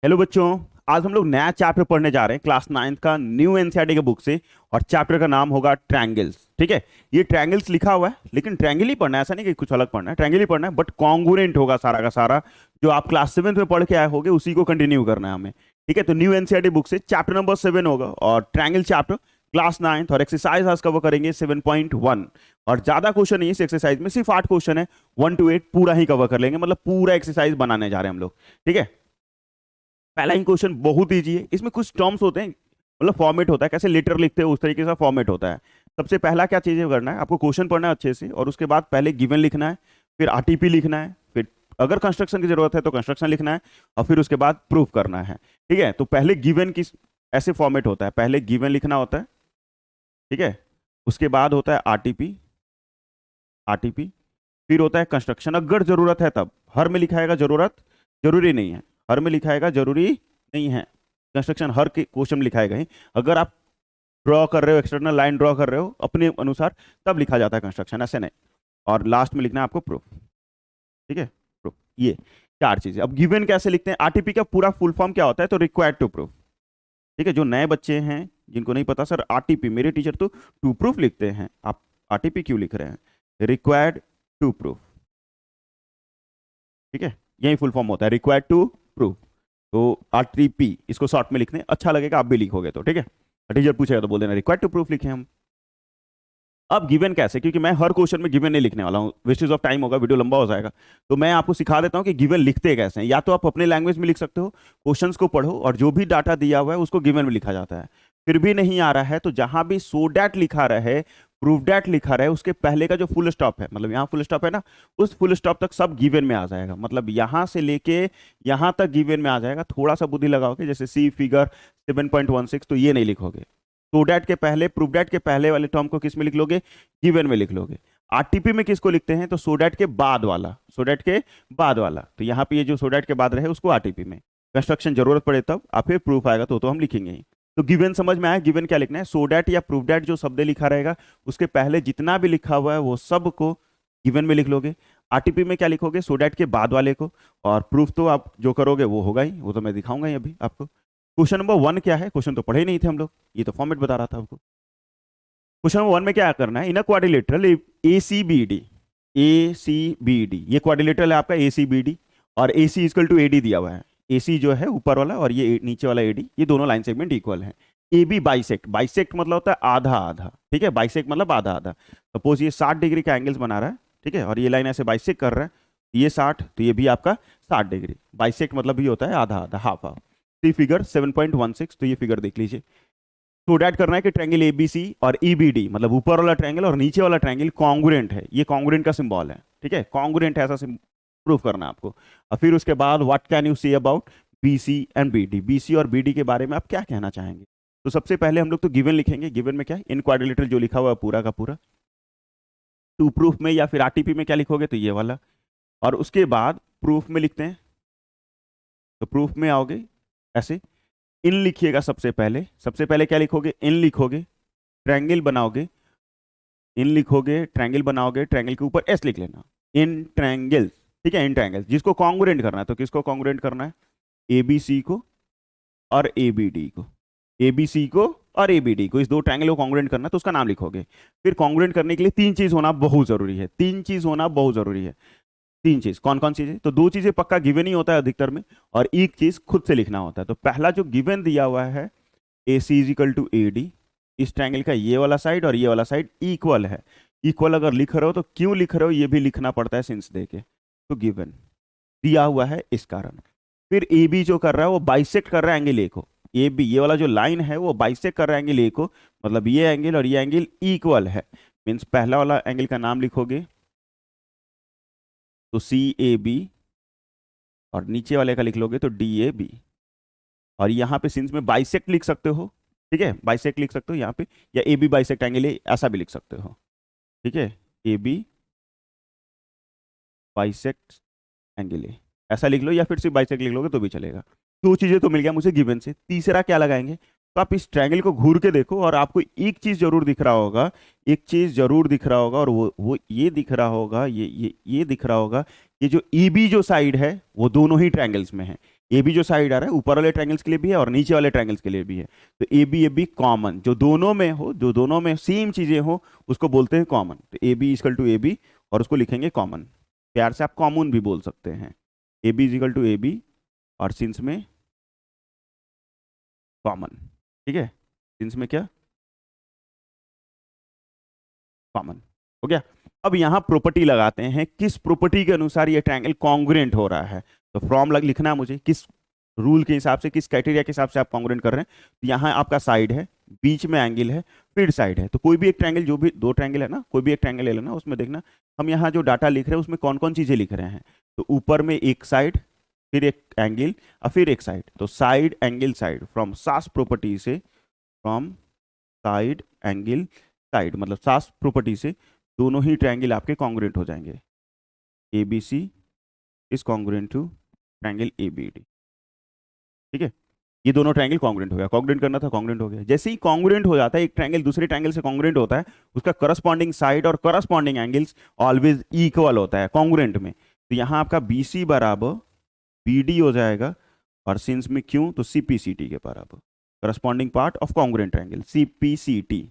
Hello बच्चों। आज हम लोग नया चैप्टर पढ़ने जा रहे हैं क्लास 9th का न्यू एनसीईआरटी के बुक से। और चैप्टर का नाम होगा ट्रायंगल्स। ठीक है, ये ट्रायंगल्स लिखा हुआ है लेकिन ट्रायंगल ही पढ़ना है, ऐसा नहीं कि कुछ अलग पढ़ना है, ट्रायंगल ही पढ़ना है बट कॉन्ग्रुएंट होगा सारा का सारा। जो आप क्लास 7th में पढ़ के आए होगे उसी को कंटिन्यू करना है हमें। ठीक है, तो न्यू एनसीईआरटी बुक से चैप्टर नंबर 7 होगा और ट्रायंगल चैप्टर क्लास 9th। और एक्सरसाइज आज कवर करेंगे 7.1। और ज्यादा क्वेश्चन नहीं है इस एक्सरसाइज में, सिर्फ 8 क्वेश्चन है। 1 to 8 पूरा ही कवर कर लेंगे, मतलब पूरा एक्सरसाइज बनाने जा रहे हैं हम लोग। ठीक है, पहला ही क्वेश्चन बहुत इजी है। इसमें कुछ टर्म्स होते हैं, मतलब फॉर्मेट होता है, कैसे लेटर लिखते हैं उस तरीके से फॉर्मेट होता है। सबसे पहला क्या चीजें करना है, आपको क्वेश्चन पढ़ना है अच्छे से और उसके बाद पहले गिवन लिखना है, फिर आरटीपी लिखना है, फिर अगर कंस्ट्रक्शन की जरूरत है तो कंस्ट्रक्शन लिखना है और फिर उसके बाद प्रूफ करना है। ठीक है, तो पहले गिवन की ऐसे फॉर्मेट होता है, पहले गिवन लिखना होता है। ठीक है, उसके बाद होता है आरटीपी, आरटीपी फिर होता है कंस्ट्रक्शन अगर जरूरत है तब। हर में लिखाएगा जरूरत जरूरी नहीं है, हर में लिखाएगा जरूरी नहीं है। कंस्ट्रक्शन हर के क्वेश्चन में लिखाएगा ही। अगर आप ड्रॉ कर रहे हो, एक्सटर्नल लाइन ड्रॉ कर रहे हो अपने अनुसार, तब लिखा जाता है कंस्ट्रक्शन, ऐसे नहीं। और लास्ट में लिखना है आपको प्रूफ। ठीक है, प्रूफ। ये चार चीजें। अब गिवन कैसे लिखते हैं, आरटीपी का पूरा फुल फॉर्म क्या होता है, तो रिक्वायर्ड टू प्रूफ। ठीक है, जो नए बच्चे हैं जिनको नहीं पता सर आरटीपी, मेरे टीचर तो टू प्रूफ लिखते हैं, आप आरटीपी क्यों लिख रहे हैं, रिक्वायर्ड टू प्रूफ। ठीक है, यही फुल फॉर्म होता है, रिक्वायर्ड टू प्रूफ। तो आरटीपी इसको शॉर्ट में लिखने अच्छा लगेगा, आप भी लिखोगे तो। ठीक है, टीचर पूछेगा तो बोल देना रिक्वायर्ड टू प्रूफ लिखे हम। अब गिवन कैसे, क्योंकि मैं हर क्वेश्चन में गिवन नहीं लिखने वाला हूँ, वेस्टेज ऑफ टाइम होगा, वीडियो लंबा हो जाएगा। तो मैं आपको सिखा देता हूँ कि गिवन लिखते कैसे हैं। या तो आप अपने लैंग्वेज में लिख सकते हो, क्वेश्चंस को पढ़ो और जो भी डाटा दिया हुआ है उसको गिवन में लिखा जाता है। फिर भी नहीं आ रहा है तो जहां भी सो डैट लिखा रहे, प्रूफ डैट लिखा रहे, उसके पहले का जो फुल स्टॉप है, मतलब यहाँ फुल स्टॉप है ना, उस फुल स्टॉप तक सब गिवन में आ जाएगा। मतलब यहां से लेके यहां तक गिवन में आ जाएगा। थोड़ा सा बुद्धि लगाओगे, जैसे सी फिगर 7.16, तो ये नहीं लिखोगे। सो डैट के पहले, प्रूफ डैट के पहले वाले टर्म को किस में लिख लोगे, गिवन में लिख लोगे। आरटीपी में किसको लिखते हैं, तो सो डैट के बाद वाला, सो डैट के बाद वाला। तो यहाँ पे ये जो सो डैट के बाद रहे उसको आरटीपी में, कंस्ट्रक्शन जरूरत पड़े तब, और फिर प्रूफ आएगा तो हम लिखेंगे ही। तो गिवन समझ में आया, गिवन क्या लिखना है, सो डैट या प्रूफ डैट जो शब्द लिखा रहेगा उसके पहले जितना भी लिखा हुआ है वो सब को गिवन में लिख लोगे। आरटीपी में क्या लिखोगे, सो डैट के बाद वाले को। और प्रूफ तो आप जो करोगे वो होगा ही, वो तो मैं दिखाऊंगा ही अभी आपको। क्वेश्चन नंबर 1 क्या है, क्वेश्चन तो पढ़े ही नहीं थे हम लोग, ये तो फॉर्मेट बता रहा था आपको। क्वेश्चन नंबर 1 में क्या करना है, in a quadrilateral A C B D, A C B D, ये क्वाड्रिलेटरल है आपका ए सी बी डी। और A C equal to A D दिया हुआ है। ए सी जो है ऊपर वाला और ये नीचे वाला ए डी, ये दोनों लाइन सेगमेंट इक्वल है। ए बी बाइसेक्ट, बाइसेक्ट मतलब होता है आधा आधा। ठीक है, बाइसेक्ट मतलब आधा आधा। सपोज ये 60 डिग्री का एंगल्स बना रहा है, ठीक है, और ये लाइन ऐसे बाइसेक्ट कर रहा है, ये 60 तो ये भी आपका 60 डिग्री। बाइसेक्ट मतलब ये होता है आधा आधा, हाफ हाफ। सी फिगर 7.16, तो ये फिगर देख लीजिए। तो डैट करना है कि ट्रायंगल एबीसी और ईबीडी, मतलब ऊपर वाला ट्रायंगल और नीचे वाला ट्रायंगल कॉन्ग्रुएंट है। ये कॉन्ग्रुएंट का सिंबल है। ठीक है, कॉन्ग्रुएंट है ऐसा प्रूफ करना है आपको। और फिर उसके बाद what can you say about BC and BD, BC और बीडी के बारे में आप क्या कहना चाहेंगे। तो सबसे पहले हम लोग तो गिवन लिखेंगे। गिवन में क्या है, इन क्वाड्रिलेटरल जो लिखा हुआ है पूरा का पूरा। टू प्रूफ में या फिर आरटीपी में क्या लिखोगे, तो ये वाला। और उसके बाद प्रूफ में लिखते हैं, तो प्रूफ में आओगे ऐसे, इन लिखिएगा सबसे पहले। सबसे पहले क्या लिखोगे, इन लिखोगे, ट्रायंगल बनाओगे, इन लिखोगे, ट्रायंगल बनाओगे, ट्रायंगल के ऊपर एस लिख लेना, इन ट्रायंगल। ठीक है, इन ट्रायंगल जिसको कॉन्ग्रुएंट करना है, तो किसको कॉन्ग्रुएंट करना है, एबीसी को और एबीडी को, एबीसी को और एबीडी को, इस दो ट्रायंगल को कॉन्ग्रुएंट करना है तो उसका नाम लिखोगे। फिर कॉन्ग्रुएंट करने के लिए तीन चीज होना बहुत जरूरी है, तीन चीज होना बहुत जरूरी है। तीन चीज कौन कौन चीज है, तो दो चीजें पक्का गिवन ही होता है अधिकतर में, और एक चीज खुद से लिखना होता है। तो पहला जो गिवन दिया हुआ है, A C is equal to A D, इस ट्रायंगल का ये वाला साइड और ये वाला साइड इक्वल है। इक्वल अगर लिख रहे हो तो क्यों लिख रहे हो ये भी लिखना पड़ता है सिंस दे के, तो गिवन दिया हुआ है इस कारण। फिर ए बी जो कर रहा है वो बाइसेक्ट कर रहा है एंगल ए को। ए बी ये वाला जो लाइन है वो बाइसेक्ट कर रहा है एंगल ए को, मतलब ये एंगल और ये एंगल इक्वल है। मीन्स पहला वाला एंगल का नाम लिखोगे तो सी ए बी, और नीचे वाले का लिख लोगे तो डी ए बी। और यहाँ पे सिंस में बाइसेक्ट लिख सकते हो, ठीक है, बाइसेक्ट लिख सकते हो यहाँ पे, या A B bisect angle A ऐसा भी लिख सकते हो। ठीक है, A B bisect angle A ऐसा लिख लो, या फिर सिर्फ बाइसेक्ट लिख लोगे तो भी चलेगा। दो चीजें तो मिल गया मुझे गिवन से। तीसरा क्या लगाएंगे, तो आप इस ट्रायंगल को घूर के देखो और आपको एक चीज जरूर दिख रहा होगा, एक चीज जरूर दिख रहा होगा, और वो ये दिख रहा होगा, ये दिख रहा होगा, ये जो ईबी जो साइड है वो दोनों ही ट्रायंगल्स में है। ए बी जो साइड आ रहा है ऊपर वाले ट्रायंगल्स के लिए भी है और नीचे वाले ट्रायंगल्स के लिए भी है। तो ए बी कॉमन, जो दोनों में हो, जो दोनों में सेम चीजें हो, उसको बोलते हैं कॉमन। तो A B equal to A B और उसको लिखेंगे कॉमन। प्यार से आप कॉमन भी बोल सकते हैं। A B equal to A B और सिंस में कॉमन। ठीक है, सिंस में क्या कॉमन हो गया। अब यहां प्रॉपर्टी लगाते हैं, किस प्रॉपर्टी के अनुसार ये ट्रायंगल कॉन्ग्रुएंट हो रहा है। तो फ्रॉम लिखना है मुझे, किस रूल के हिसाब से, किस क्राइटेरिया के हिसाब से आप कॉन्ग्रुएंट कर रहे हैं। तो यहाँ आपका साइड है, बीच में एंगल है, फिर साइड है। तो कोई भी एक ट्रायंगल, जो भी दो ट्रायंगल है ना, कोई भी एक ट्रायंगल ले लेना, उसमें देखना हम यहाँ जो डाटा लिख रहे हैं उसमें कौन कौन चीजें लिख रहे हैं। तो ऊपर में एक साइड, फिर एक एंगल और फिर एक साइड। तो साइड एंगल साइड फ्रॉम सास प्रॉपर्टी से, फ्रॉम साइड एंगल साइड मतलब सास प्रॉपर्टी से दोनों ही ट्रायंगल आपके कॉन्ग्रुएंट हो जाएंगे। A B C is congruent to triangle A B D. ठीक है, ये दोनों ट्रायंगल कॉन्ग्रुएंट हो गया। कॉन्ग्रुएंट करना था, कॉन्ग्रुएंट हो गया। जैसे ही कॉन्ग्रुएंट हो जाता है, एक ट्रायंगल दूसरे ट्रायंगल से कॉन्ग्रुएंट होता है, उसका करस्पॉन्डिंग साइड और करस्पॉन्डिंग एंगल्स ऑलवेज इक्वल होता है कॉन्ग्रुएंट में। तो यहाँ आपका बी सी बराबर बी डी हो जाएगा, और सिंस में क्यों, तो सी पी सी टी के बराबर, corresponding part of congruent triangle C P C T,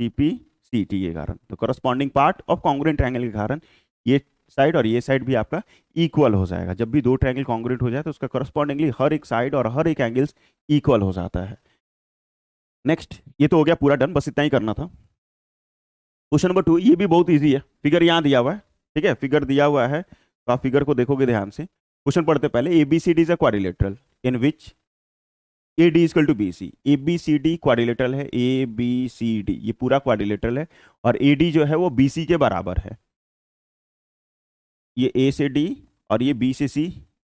C P C T के कारण। तो corresponding part of congruent triangle के कारण ये साइड और ये साइड भी आपका इक्वल हो जाएगा। जब भी दो ट्रायंगल कॉन्ग्रुएंट हो जाए तो उसका करस्पॉन्डिंगली हर एक साइड और हर एक एंगल्स इक्वल हो जाता है। नेक्स्ट, ये तो हो गया पूरा डन, बस इतना ही करना था। क्वेश्चन नंबर 2, ये भी बहुत इजी है। फिगर यहाँ दिया हुआ है, ठीक है, फिगर दिया हुआ है, तो आप फिगर को देखोगे ध्यान से। क्वेश्चन पढ़ते पहले, A B C D is a quadrilateral in which A D equal to B C. A B C D quadrilateral है, ए बी सी डी ये पूरा क्वाड्रिलेटरल है, और ए डी जो है वो बी सी के बराबर है। ये ए से डी और ये बी से सी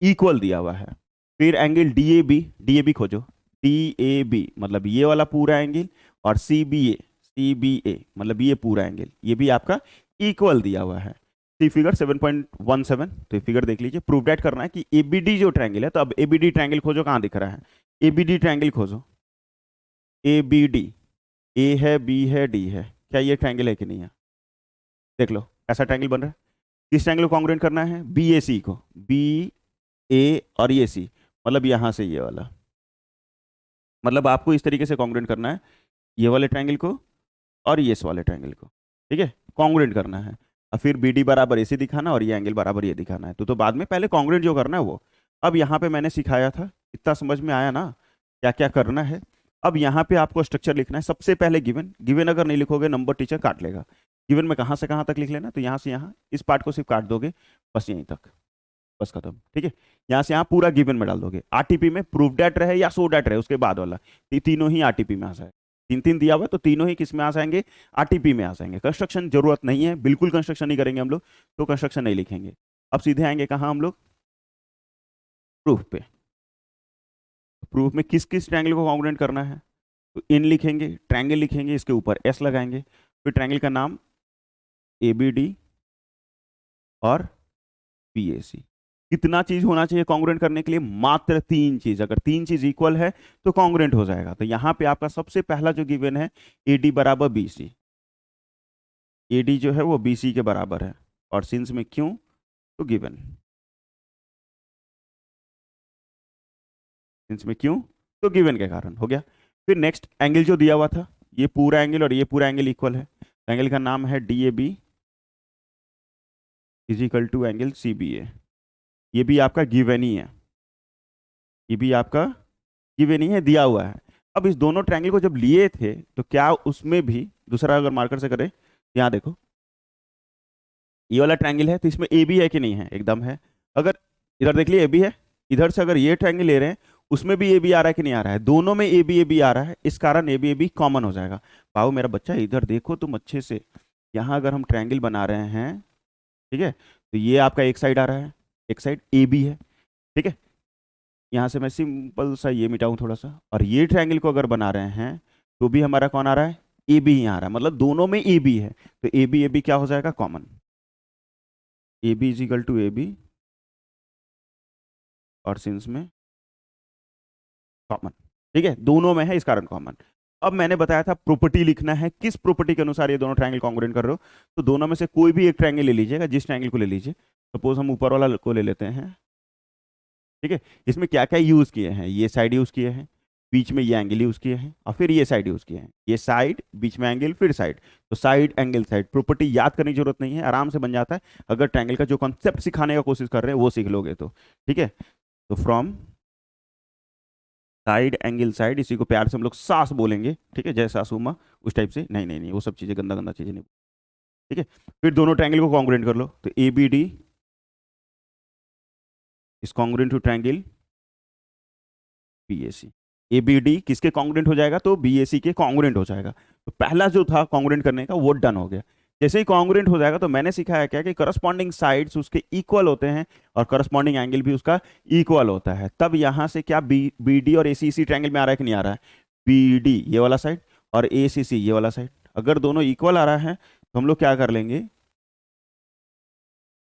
इक्वल दिया हुआ है। फिर एंगल डी ए बी खोजो। डी ए बी मतलब ये वाला पूरा एंगल, और सी बी ए मतलब ये पूरा एंगल, ये भी आपका इक्वल दिया हुआ है। तो फिगर 7.17, तो ये फिगर देख लीजिए। प्रूव डेट करना है कि एबीडी जो ट्रायंगल है, तो अब एबीडी ट्रायंगल खोजो, कहाँ दिख रहा है, एबीडी ट्रायंगल खोजो। एबीडी, ए है, बी है, डी है, क्या ये ट्रायंगल है कि नहीं है, देख लो ऐसा ट्रायंगल बन रहा है। किस ट्रायंगल को कॉन्ग्रुएंट करना है, बी ए सी को, बी ए और ये सी, मतलब यहां से ये वाला, मतलब आपको इस तरीके से कॉन्ग्रुएंट करना है, ये वाले ट्रायंगल को और ये वाले ट्रायंगल को, ठीक है, कॉन्ग्रुएंट करना है। और फिर बी डी बराबर ऐसे दिखाना और ये एंगल बराबर ये दिखाना है। तो बाद में पहले कॉन्ग्रुएंट जो करना है वो। अब यहाँ पे मैंने सिखाया था, इतना समझ में आया ना क्या क्या करना है। अब यहाँ पे आपको स्ट्रक्चर लिखना है। सबसे पहले गिवन, गिवन अगर नहीं लिखोगे नंबर टीचर काट लेगा। गिवन में कहाँ से कहाँ तक लिख लेना, तो यहाँ से यहाँ, इस पार्ट को सिर्फ काट दोगे, बस यहीं तक, बस खत्म। ठीक है, यहाँ से यहाँ पूरा गिवन में डाल दोगे। आरटीपी में प्रूफ डेट रहे या शो डेट रहे, उसके बाद वाला, ये तीनों ही आरटीपी में आ जाए। तीन तीन दिया हुआ है, तो तीनों ही किस में आ जाएंगे, आरटीपी में आ जाएंगे। कंस्ट्रक्शन जरूरत नहीं है, बिल्कुल कंस्ट्रक्शन नहीं करेंगे हम लोग, तो कंस्ट्रक्शन नहीं लिखेंगे। अब सीधे आएंगे कहाँ हम लोग, प्रूफ पे। प्रूफ में किस किस ट्रायंगल को कॉन्ग्रुएंट करना है, तो इन लिखेंगे, ट्रायंगल लिखेंगे, इसके ऊपर एस लगाएंगे, फिर ट्रायंगल का नाम ए बी डी और पी ए सी। कितना चीज होना चाहिए कॉन्ग्रुएंट करने के लिए, मात्र तीन चीज। अगर तीन चीज इक्वल है तो कॉन्ग्रुएंट हो जाएगा। तो यहां पे आपका सबसे पहला जो गिवन है, ए डी बराबर बी सी, ए डी जो है वो बी सी के बराबर है, और सिंस में क्यों, तो गिवन, सिंस में क्यों, तो गिवन के कारण हो गया। फिर नेक्स्ट एंगल जो दिया हुआ था, ये पूरा एंगल और ये पूरा एंगल इक्वल है, एंगल का नाम है D A B is equal to angle C B A. ये भी आपका गिवन ही है, ये भी आपका गिवन ही है, दिया हुआ है। अब इस दोनों ट्रायंगल को जब लिए थे, तो क्या उसमें भी दूसरा अगर मार्कर से करें, यहाँ देखो ये वाला ट्रायंगल है, तो इसमें ए बी है कि नहीं है, एकदम है। अगर इधर देख लिए ए बी है, इधर से अगर ये ट्रायंगल ले रहे हैं, उसमें भी ए बी आ रहा है कि नहीं आ रहा है, दोनों में ए बी आ रहा है, इस कारण ए बी कॉमन हो जाएगा। पाओ मेरा बच्चा इधर देखो तुम अच्छे से, यहाँ अगर हम ट्रायंगल बना रहे हैं, ठीक है, तो ये आपका एक साइड आ रहा है, एक साइड ए बी है, ठीक है। यहाँ से मैं सिंपल सा ये मिटाऊं थोड़ा सा, और ये ट्रायंगल को अगर बना रहे हैं, तो भी हमारा कौन आ रहा है, ए बी यहाँ आ रहा है, मतलब दोनों में ए बी है, तो ए बी क्या हो जाएगा, common. A B is equal to A B और सिंस में कॉमन, ठीक है, दोनों में है इस कारण कॉमन। अब मैंने बताया था प्रॉपर्टी लिखना है, किस प्रॉपर्टी के अनुसार ये दोनों ट्रायंगल कॉन्ग्रुएंट कर रहे हो, तो दोनों में से कोई भी एक ट्रायंगल ले लीजिएगा, जिस ट्रायंगल को ले लीजिए। सपोज हम ऊपर वाला को ले लेते हैं, ठीक है, इसमें क्या क्या यूज किए हैं, ये साइड यूज किए हैं, बीच में ये एंगल यूज किए हैं, और फिर ये साइड यूज किए हैं, ये साइड बीच में एंगल फिर साइड। तो साइड एंगल साइड प्रॉपर्टी याद करने की जरूरत नहीं है, आराम से बन जाता है अगर ट्रायंगल का जो कॉन्सेप्ट सिखाने का कोशिश कर रहे हैं वो सीख लोगे तो। ठीक है, तो फ्रॉम साइड एंगल साइड, इसी को प्यार से हम लोग सास बोलेंगे, ठीक है, जय सासुमा उस टाइप से, नहीं नहीं नहीं वो सब चीजें गंदा गंदा चीजें नहीं। ठीक है, फिर दोनों ट्रायंगल को कॉन्ग्रुएंट कर लो, तो A B D is congruent to triangle B A C. A B D किसके कॉन्ग्रुएंट हो जाएगा, तो बी ए सी के कॉन्ग्रुएंट हो जाएगा। तो पहला जो था कॉन्ग्रुएंट करने का वो डन हो गया। जैसे ही कॉन्ग्रुएंट हो जाएगा तो मैंने सिखाया क्या कि करस्पॉन्डिंग साइड्स उसके इक्वल होते हैं और करस्पॉन्डिंग एंगल भी उसका इक्वल होता है। तब यहां से क्या बी डी और ए सी इसी ट्रायंगल में आ रहा है कि नहीं आ रहा है, बी डी ये वाला साइड और ए सी सी ये वाला साइड, अगर दोनों इक्वल आ रहा है तो हम लोग क्या कर लेंगे,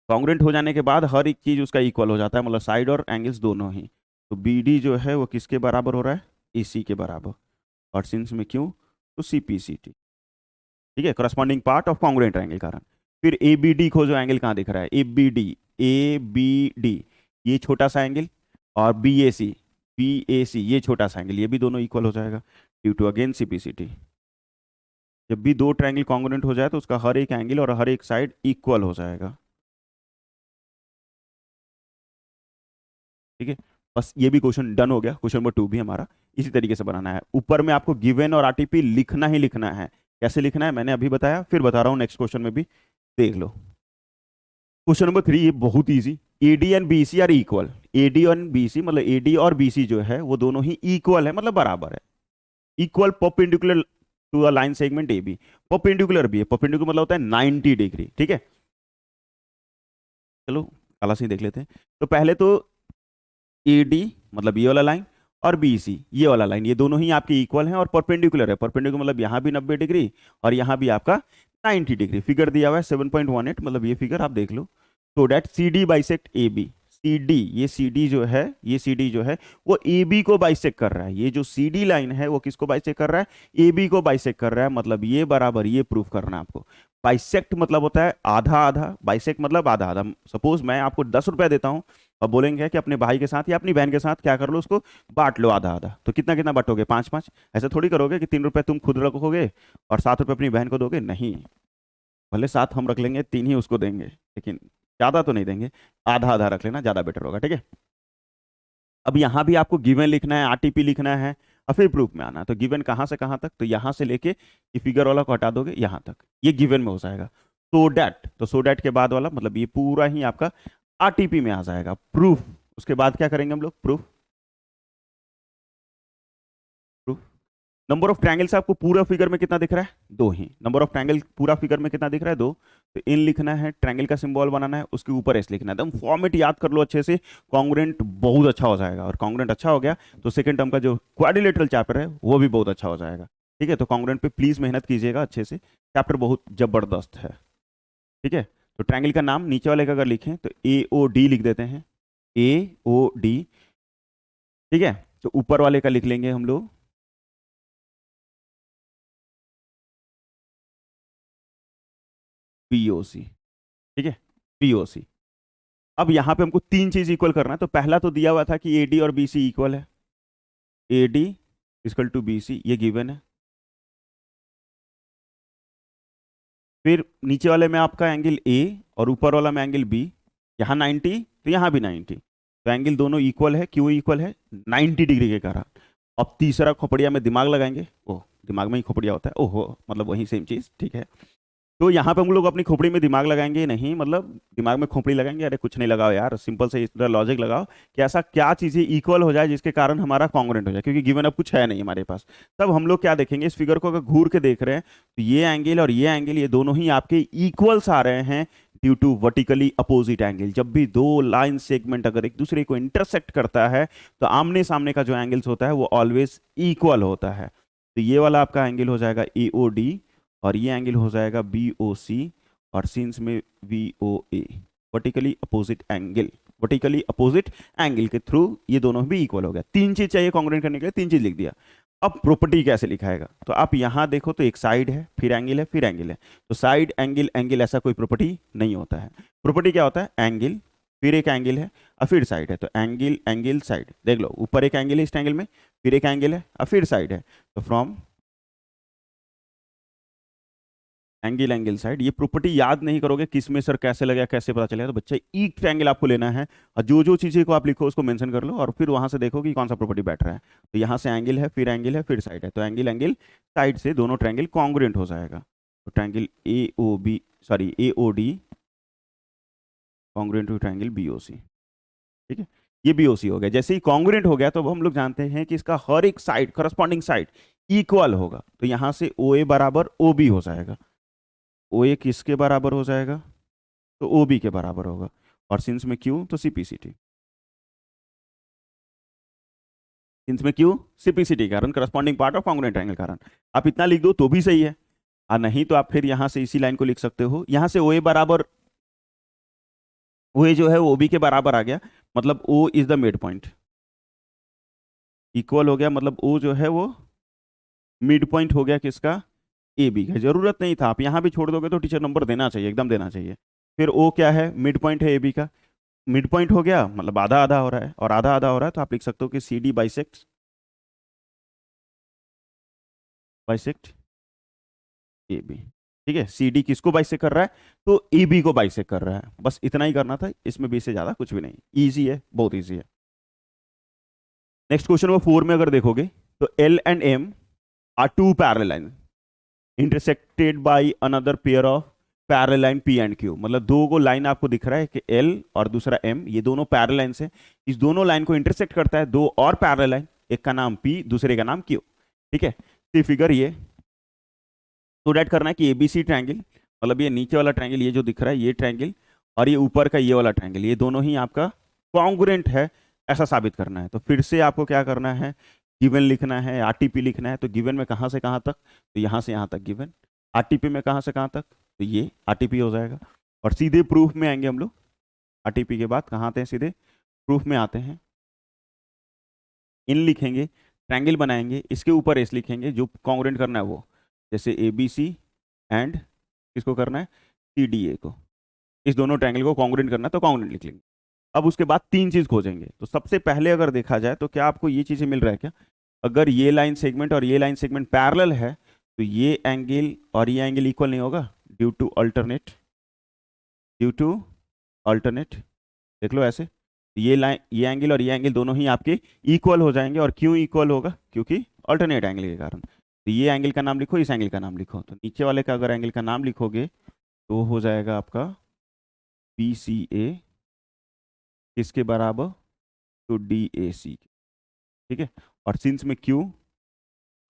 कॉन्ग्रुएंट हो जाने के बाद हर एक चीज उसका इक्वल हो जाता है, मतलब साइड और एंगल्स दोनों ही। तो बी डी जो है वो किसके बराबर हो रहा है, ए सी के बराबर, और सिंस में क्यों, तो सी पी सी टी। ठीक है, corresponding part of congruent triangle कारण। फिर ए बी डी खोजो, एंगल कहाँ दिख रहा है, ए बी डी ये छोटा सा एंगल, और बी ए सी ये छोटा सा एंगल, ये भी दोनों इक्वल हो जाएगा due to again C P C T. जब भी दो ट्रायंगल कॉन्ग्रुएंट हो जाए तो उसका हर एक एंगल और हर एक साइड इक्वल हो जाएगा। ठीक है, बस ये भी क्वेश्चन डन हो गया। क्वेश्चन नंबर 2 भी हमारा इसी तरीके से बनाना है। ऊपर में आपको गिवन और आरटीपी लिखना ही लिखना है। कैसे लिखना है मैंने अभी बताया, फिर बता रहा हूं, नेक्स्ट क्वेश्चन में भी देख लो। क्वेश्चन नंबर 3 ये बहुत easy, AD and BC are equal. AD and BC मतलब एडी और बीसी जो है वो दोनों ही इक्वल है, मतलब बराबर है। Equal perpendicular to a line segment A B, perpendicular भी है, परपेंडिकुलर मतलब होता है 90 डिग्री। ठीक है, चलो काला से ही देख लेते हैं। तो पहले तो ए डी मतलब ये वाला लाइन और बी सी ये वाला लाइन, ये दोनों ही आपके इक्वल हैं और परपेंडिकुलर है। परपेंडिकुलर मतलब यहाँ भी 90 डिग्री और यहाँ भी आपका 90 डिग्री। फिगर दिया हुआ है 7.18, मतलब ये फिगर आप देख लो। तो that C D bisect A B, C D ये सी डी जो है, ये सी डी जो है वो ए बी को बाइसेक्ट कर रहा है। ये जो सी डी लाइन है वो किसको बाइसेक्ट कर रहा है, ए बी को बाइसेक्ट कर रहा है। मतलब ये बराबर, ये प्रूफ करना है आपको। बाइसेक्ट मतलब होता है आधा आधा, बाइसेक्ट मतलब आधा आधा। सपोज मैं आपको 10 रुपया देता हूं और बोलेंगे कि अपने भाई के साथ या अपनी बहन के साथ क्या कर लो, उसको बांट लो आधा आधा। तो कितना कितना बांटोगे, 5-5। ऐसा थोड़ी करोगे कि 3 रुपए तुम खुद रखोगे और 7 रुपए अपनी बहन को दोगे, नहीं। भले 7 हम रख लेंगे, 3 ही उसको देंगे, लेकिन ज्यादा तो नहीं देंगे, आधा आधा रख लेना, ज्यादा बेटर होगा। ठीक है, अब यहां भी आपको गिवन लिखना है, आरटीपी लिखना है और फिर प्रूफ में आना है। तो गिवन कहां से कहां तक, तो यहां से लेके ये फिगर वाला को हटा दोगे यहां तक, ये गिवन में हो जाएगा। सो डैट, तो सो डैट के बाद वाला मतलब ये पूरा ही आपका आरटीपी में आ जाएगा। प्रूफ, उसके बाद क्या करेंगे हम लोग, proof. Proof number of triangles आपको पूरा फिगर में कितना दिख रहा है, 2 ही। नंबर ऑफ ट्रायंगल पूरा फिगर में कितना दिख रहा है, 2। तो इन लिखना है, ट्रायंगल का सिंबल बनाना है, उसके ऊपर एस लिखना है। एकदम फॉर्मेट याद कर लो अच्छे से, कॉन्ग्रुएंट बहुत अच्छा हो जाएगा। और कॉन्ग्रुएंट अच्छा हो गया तो सेकंड टर्म का जो क्वाड्रिलेटरल चैप्टर है वो भी बहुत अच्छा हो जाएगा। ठीक है, तो कॉन्ग्रुएंट पे प्लीज मेहनत कीजिएगा अच्छे से, चैप्टर बहुत जबरदस्त है। ठीक है, तो ट्रायंगल का नाम नीचे वाले का अगर लिखें तो ए ओ डी लिख देते हैं, ए ओ डी। ठीक है, तो ऊपर वाले का लिख लेंगे हम लोग पीओसी। ठीक है, पीओसी। अब यहां पे हमको 3 चीज इक्वल करना है। तो पहला तो दिया हुआ था कि एडी और बीसी इक्वल है, एडी इक्वल टू बीसी, ये गिवन है। फिर नीचे वाले में आपका एंगल ए और ऊपर वाला में एंगल बी, यहाँ 90 तो यहाँ भी 90, तो एंगल दोनों इक्वल है। क्यों इक्वल है, 90 डिग्री के कारण। अब तीसरा खोपड़िया में दिमाग लगाएंगे, ओह दिमाग में ही खोपड़िया होता है, ओहो मतलब वही सेम चीज। ठीक है, तो यहाँ पे हम लोग अपनी खोपड़ी में दिमाग लगाएंगे नहीं, मतलब दिमाग में खोपड़ी लगाएंगे, अरे कुछ नहीं लगाओ यार, सिंपल से इस तरह लॉजिक लगाओ कि ऐसा क्या चीजें इक्वल हो जाए जिसके कारण हमारा कॉन्ग्रुएंट हो जाए, क्योंकि गिवन अब कुछ है नहीं हमारे पास। तब हम लोग क्या देखेंगे, इस फिगर को अगर घूर के देख रहे हैं तो ये एंगल और ये एंगल ये दोनों ही आपके इक्वल्स आ रहे हैं due to vertically opposite angle. जब भी दो लाइन सेगमेंट अगर एक दूसरे को इंटरसेक्ट करता है तो आमने सामने का जो एंगल्स होता है वो ऑलवेज इक्वल होता है। तो ये वाला आपका एंगल हो जाएगा एओडी और ये एंगल हो जाएगा बीओसी और सिंस में VOA, vertically opposite angle. Vertically opposite angle के थ्रू ये दोनों भी इक्वल हो गया। 3 चीज चाहिए कॉन्ग्रुएंट करने के लिए, 3 चीज लिख दिया। अब प्रॉपर्टी कैसे लिखाएगा, तो आप यहां देखो तो एक साइड है, फिर एंगल है, फिर एंगल है। तो साइड एंगल एंगल ऐसा कोई प्रॉपर्टी नहीं होता है। प्रॉपर्टी क्या होता है, एंगल फिर एक एंगल है और फिर साइड है, तो एंगल एंगल साइड, देख लो ऊपर एक एंगल है इस एंगल में, फिर एक एंगल है और फिर साइड है, तो फ्रॉम एंगल एंगल साइड। ये प्रॉपर्टी याद नहीं करोगे किस में सर कैसे लगेगा कैसे पता चलेगा, तो बच्चा एक ट्रायंगल आपको लेना है और जो जो चीजें को आप लिखो उसको मेंशन कर लो और फिर वहां से देखो कि कौन सा प्रॉपर्टी बैठ रहा है। तो यहाँ से एंगल है फिर साइड है, तो एंगल एंगल साइड से दोनों ट्रायंगल कॉन्ग्रुएंट हो जाएगा। तो triangle A O B sorry A O D congruent to triangle B O C, ठीक है। ये बी ओ सी हो गया। जैसे ही कॉन्ग्रुएंट हो गया तो अब हम लोग जानते हैं कि इसका हर एक साइड करस्पॉन्डिंग साइड इक्वल होगा, तो यहाँ से ओ ए बराबर ओ बी हो जाएगा। ओ ए किसके बराबर हो जाएगा, तो ओ बी के बराबर होगा, और सिंस में क्यू तो सीपीसीटी, सिंस में क्यू सीपीसीटी कारण corresponding part of congruent triangle कारण। आप इतना लिख दो तो भी सही है, और नहीं तो आप फिर यहां से इसी लाइन को लिख सकते हो। यहां से ओ ए बराबर, ओ ए जो है वो ओ बी के बराबर आ गया, मतलब O is the mid point, equal हो गया, मतलब ओ जो है वो मिड पॉइंट हो गया किसका, ए बी का। जरूरत नहीं था, आप यहां भी छोड़ दोगे तो टीचर नंबर देना चाहिए, एकदम देना चाहिए। फिर ओ क्या है, मिड पॉइंट है ए बी का, मिड पॉइंट हो गया मतलब आधा आधा हो रहा है, और आधा आधा हो रहा है तो आप लिख सकते हो कि C D bisect bisect A B, ठीक है। सी डी किसको बाइसेक्ट कर रहा है, तो ए बी को बाइसेक्ट कर रहा है, बस इतना ही करना था, इसमें बी से ज्यादा कुछ भी नहीं। इजी है, बहुत इजी है। नेक्स्ट क्वेश्चन नंबर 4 में अगर देखोगे तो L and M are two parallel line intersected by another pair of parallel line P and Q, मतलब दो को लाइन आपको दिख रहा है कि एल और दूसरा एम, ये दोनों पैरेलल लाइन से, इस दोनों लाइन को इंटरसेक्ट करता है दो और पैरेलल लाइन, एक का नाम पी दूसरे का नाम क्यू, ठीक है। तो फिगर ये स्टूडेंट करना है कि एबीसी ट्रायंगल, मतलब ये नीचे वाला ट्रायंगल ये जो दिख रहा है ये ट्रायंगल, और ये ऊपर का ये वाला ट्रायंगल, ये दोनों ही आपका कॉन्ग्रुएंट है, ऐसा साबित करना है। तो फिर से आपको क्या करना है, गिवन लिखना है, आरटीपी लिखना है। तो गिवन में कहाँ से कहाँ तक, तो यहाँ से यहाँ तक गिवन। आरटीपी में कहाँ से कहाँ तक, तो ये आरटीपी हो जाएगा, और सीधे प्रूफ में आएंगे हम लोग। आरटीपी के बाद कहाँ आते हैं, सीधे प्रूफ में आते हैं। इन लिखेंगे, ट्रायंगल बनाएंगे, इसके ऊपर एस लिखेंगे, जो कॉन्ग्रुएंट करना है वो, जैसे ए बी सी एंड किसको करना है, सी डी ए को, इस दोनों ट्रायंगल को कॉन्ग्रुएंट करना है तो कॉन्ग्रुएंट लिख लेंगे। अब उसके बाद तीन चीज खोजेंगे। तो सबसे पहले अगर देखा जाए तो क्या आपको ये चीजें मिल रहा है क्या, अगर ये लाइन सेगमेंट और ये लाइन सेगमेंट पैरेलल है तो ये एंगल और ये एंगल इक्वल नहीं होगा, due to alternate, due to alternate, देख लो ऐसे, ये लाइन ये एंगल और ये एंगल दोनों ही आपके इक्वल हो जाएंगे। और क्यों इक्वल होगा, क्योंकि अल्टरनेट एंगल के कारण। तो ये एंगल का नाम लिखो, इस एंगल का नाम लिखो, तो नीचे वाले का अगर एंगल का नाम लिखोगे तो हो जाएगा आपका बी सी ए किसके बराबर, तो डी ए सी, ठीक है। और सिंस में क्यू,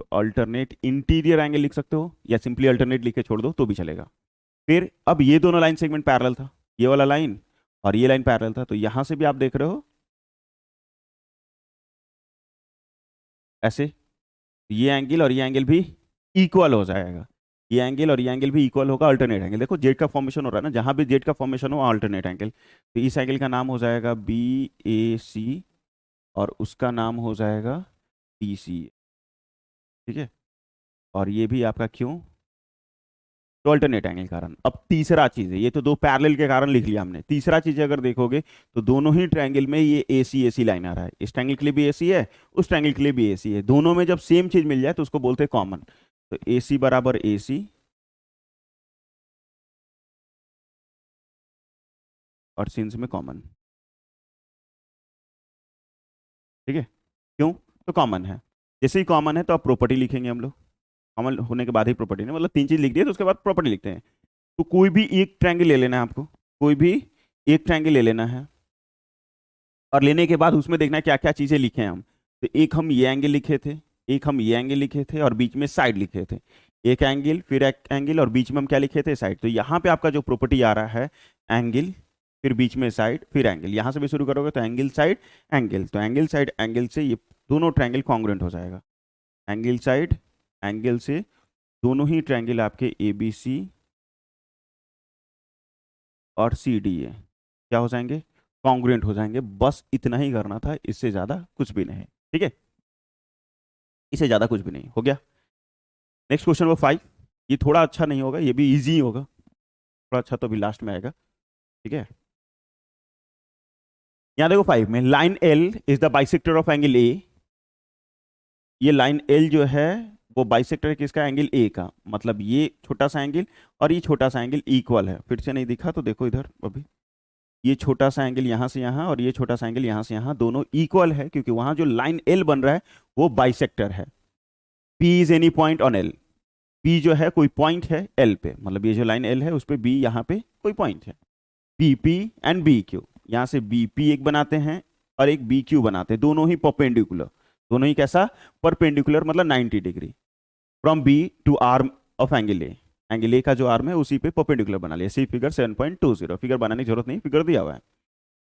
तो अल्टरनेट इंटीरियर एंगल लिख सकते हो, या सिंपली अल्टरनेट लिख के छोड़ दो तो भी चलेगा। फिर अब ये दोनों लाइन सेगमेंट पैरेलल था, ये वाला लाइन और ये लाइन पैरेलल था, तो यहां से भी आप देख रहे हो ऐसे, ये एंगल और ये एंगल भी इक्वल हो जाएगा, ये एंगल और ये एंगल भी इक्वल होगा, अल्टरनेट एंगल। देखो जेड का फॉर्मेशन हो रहा है ना, जहां भी जेड का फॉर्मेशन हो अल्टरनेट एंगल, तो इस एंगल का नाम हो जाएगा बी ए सी और उसका नाम हो जाएगा डी सी, ठीक है। और ये भी आपका क्यों, तो अल्टरनेट एंगल के कारण। अब तीसरा चीज है, ये तो दो पैरेलल के कारण लिख लिया हमने, तीसरा चीज अगर देखोगे तो दोनों ही ट्रायंगल में ये ए सी लाइन आ रहा है, इस ट्रायंगल के लिए भी एसी है, उस ट्रायंगल के लिए भी एसी है, दोनों में जब सेम चीज मिल जाए तो उसको बोलते हैं कॉमन। तो ए सी बराबर ए सी और सिंस में कॉमन, ठीक है। क्यों, तो कॉमन है, जैसे ही कॉमन है तो अब प्रॉपर्टी लिखेंगे हम लोग, कॉमन होने के बाद ही प्रॉपर्टी नहीं, मतलब तीन चीज लिख दिए तो उसके बाद प्रॉपर्टी लिखते हैं। तो कोई भी एक ट्रायंगल ले लेना है आपको, कोई भी एक ट्रायंगल ले लेना है, और लेने के बाद उसमें देखना है क्या क्या चीजें लिखे हैं हम। तो एक हम ये एंगल लिखे थे, एक हम ये एंगल लिखे थे, और बीच में साइड लिखे थे, एक एंगल फिर एक एंगल और बीच में हम क्या लिखे थे, साइड। तो यहाँ पे आपका जो प्रॉपर्टी आ रहा है एंगल फिर बीच में साइड फिर एंगल, यहाँ से भी शुरू करोगे तो एंगल साइड एंगल, तो एंगल साइड एंगल से ये दोनों ट्रायंगल कॉन्ग्रुएंट हो जाएगा, एंगल साइड एंगल से दोनों ही ट्रायंगल आपके ए बी सी और सी डी ए क्या हो जाएंगे, कॉन्ग्रुएंट हो जाएंगे। बस इतना ही करना था, इससे ज्यादा कुछ भी नहीं, ठीक है, इससे ज्यादा कुछ भी नहीं हो गया। नेक्स्ट क्वेश्चन नंबर 5, ये थोड़ा अच्छा नहीं होगा, ये भी इजी होगा, थोड़ा अच्छा तो अभी लास्ट में आएगा, ठीक है। यहां देखो 5 में line L is the bisector of angle ए। ये लाइन एल जो है वो बाइसेक्टर है किसका, एंगल ए का। मतलब ये छोटा सा एंगल और ये छोटा सा एंगल इक्वल है। फिर से नहीं दिखा तो देखो इधर अभी, ये छोटा सा एंगल यहां से यहां और ये छोटा सा एंगल यहां से यहां, दोनों इक्वल है क्योंकि वहां जो लाइन एल बन रहा है वो बाइसेक्टर है। P is any point on L. P जो है कोई पॉइंट है एल पे, मतलब ये जो लाइन एल है उस पर बी यहाँ पे कोई पॉइंट है। B P and B Q, यहाँ से बी पी एक बनाते हैं और एक बी क्यू बनाते हैं, दोनों ही परपेंडिकुलर। दोनों ही कैसा, परपेंडिकुलर, मतलब 90 degree from B to arm of angle A. Angle A का जो आर्म है उसी पे परपेंडिकुलर बना लिया। सी फिगर 7.20। फिगर बनाने की जरूरत नहीं, फिगर दिया हुआ है।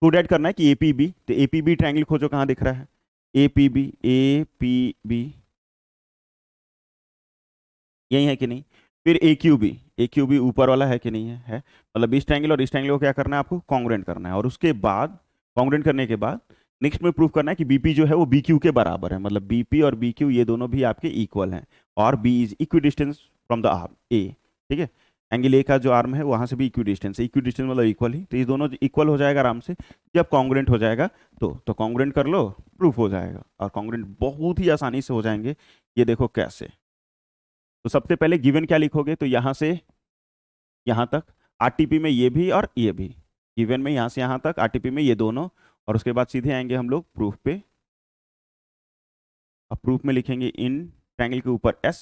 टू डेट करना है कि एपीबी, तो एपीबी ट्रायंगल खोजो, कहाँ दिख रहा है एपीबी, एपीबी यही है कि नहीं। फिर ए क्यू बी ऊपर वाला है कि नहीं है, मतलब इस ट्रायंगल और इस ट्रायंगल को क्या करना है आपको, कॉन्ग्रुएंट करना है। और उसके बाद कॉन्ग्रुएंट करने के बाद नेक्स्ट में प्रूफ करना है कि बीपी जो है वो बी क्यू के बराबर है। मतलब बीपी और बी क्यू ये दोनों भी आपके इक्वल हैं और B is equidistant from the arm A. ठीक है, एंगल ए का जो आर्म है वहां से भी इक्वी डिस्टेंस है। इक्वी डिस्टेंस मतलब इक्वल ही, तो ये दोनों इक्वल हो जाएगा आराम से जब कॉन्ग्रुएंट हो जाएगा। तो कॉन्ग्रुएंट कर लो, प्रूफ हो जाएगा। और कॉन्ग्रुएंट बहुत ही आसानी से हो जाएंगे। ये देखो कैसे। तो सबसे पहले गिवन क्या लिखोगे, तो यहां से यहां तक आरटीपी में ये भी और ये भी, गिवन में यहां से यहां तक, आरटीपी में ये दोनों। और उसके बाद सीधे आएंगे हम लोग प्रूफ पे। अब प्रूफ में लिखेंगे इन ट्रायंगल के ऊपर एस।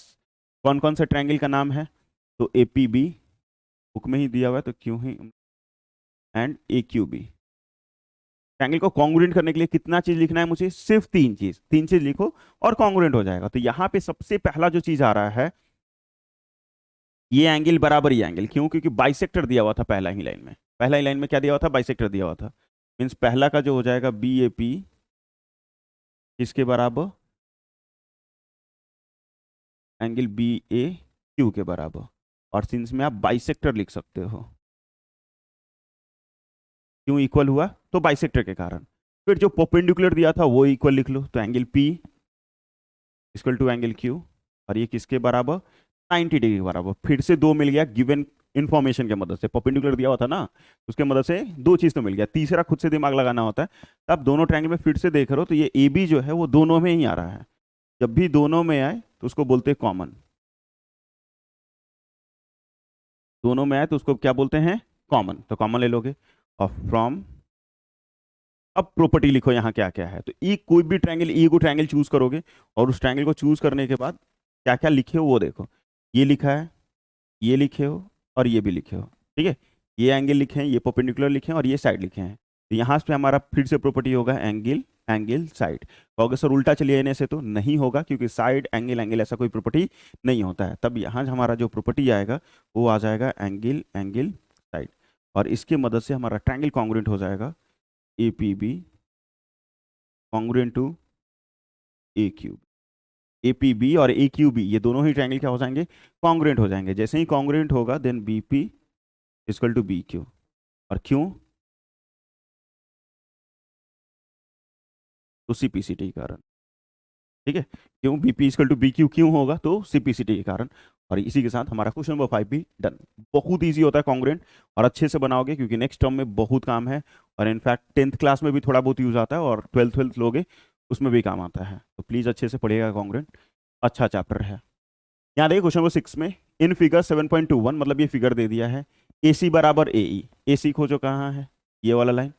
कौन कौन सा ट्रायंगल का नाम है, तो एपीबी बुक में ही दिया हुआ है तो क्यों ही, and A Q B. Triangle को कॉन्ग्रुएंट करने के लिए कितना चीज लिखना है मुझे, सिर्फ तीन चीज लिखो और कॉन्ग्रुएंट हो जाएगा। तो यहाँ पे सबसे पहला जो चीज आ रहा है, ये एंगल बराबर ये एंगल। क्यों, क्योंकि बाइसेक्टर दिया हुआ था पहला ही लाइन में। पहला ही लाइन में क्या दिया हुआ था, बाइसेक्टर दिया हुआ था। मीन्स पहला का जो हो जाएगा बी ए पी किसके बराबर, एंगल बी ए क्यू के बराबर। और सिंस में आप बाइसेक्टर लिख सकते हो, क्यों इक्वल हुआ, तो बाइसेक्टर के कारण। फिर जो परपेंडिकुलर दिया था वो इक्वल लिख लो, तो angle P equal to angle Q, और ये किसके बराबर, 90 डिग्री के बराबर। फिर से दो मिल गया गिवन इन्फॉर्मेशन के मदद से। परपेंडिकुलर दिया हुआ था ना, उसके मदद से दो चीज तो मिल गया, तीसरा खुद से दिमाग लगाना होता है। अब दोनों ट्रायंगल में फिर से देख रहे हो तो ये ए बी जो है वो दोनों में ही आ रहा है। जब भी दोनों में आए तो उसको बोलते हैं कॉमन। दोनों में आए तो उसको क्या बोलते हैं, कॉमन। तो कॉमन ले लोगे। और फ्रॉम, अब प्रॉपर्टी लिखो यहाँ क्या क्या है। तो ई कोई भी ट्रायंगल, ई को ट्रायंगल चूज करोगे और उस ट्रायंगल को चूज करने के बाद क्या क्या लिखे हो वो देखो। ये लिखा है, ये लिखे हो और ये भी लिखे हो। ठीक है, ये एंगल लिखे हैं, ये परपेंडिकुलर लिखे हैं और ये साइड लिखे हैं। तो यहाँ पे हमारा फिर से प्रॉपर्टी होगा एंगल एंगल साइड। कहोगे सर उल्टा चलिए आने से, तो नहीं होगा क्योंकि साइड एंगल एंगल ऐसा कोई प्रॉपर्टी नहीं होता है। तब यहाँ हमारा जो प्रॉपर्टी आएगा वो आ जाएगा एंगल एंगल साइड। और इसकी मदद से हमारा ट्रायंगल कॉन्ग्रुएंट हो जाएगा A P B congruent to A Q B. A P B और ए क्यू बी ये दोनों ही ट्रायंगल क्या हो जाएंगे, कॉन्ग्रुएंट हो जाएंगे। जैसे ही कॉन्ग्रुएंट होगा then B P equal to B Q. और क्यों, तो सीपीसीटी के कारण। ठीक है, क्यों BP equal to B Q क्यों होगा, तो सीपीसीटी के कारण। और इसी के साथ हमारा क्वेश्चन नंबर 5 भी डन। बहुत इजी होता है कॉन्ग्रुएंट, और अच्छे से बनाओगे क्योंकि नेक्स्ट टर्म में बहुत काम है। और इनफैक्ट 10th क्लास में भी थोड़ा बहुत यूज आता है और 12th लोगे उसमें भी काम आता है। तो प्लीज अच्छे से पढ़िएगा कॉन्ग्रुएंट, अच्छा चैप्टर है। यहाँ देखिए क्वेश्चन नंबर 6 में इन फिगर 7.21, मतलब ये फिगर दे दिया है ए सी बराबर ए ई। ए सी खोजो कहाँ है, ये वाला लाइन,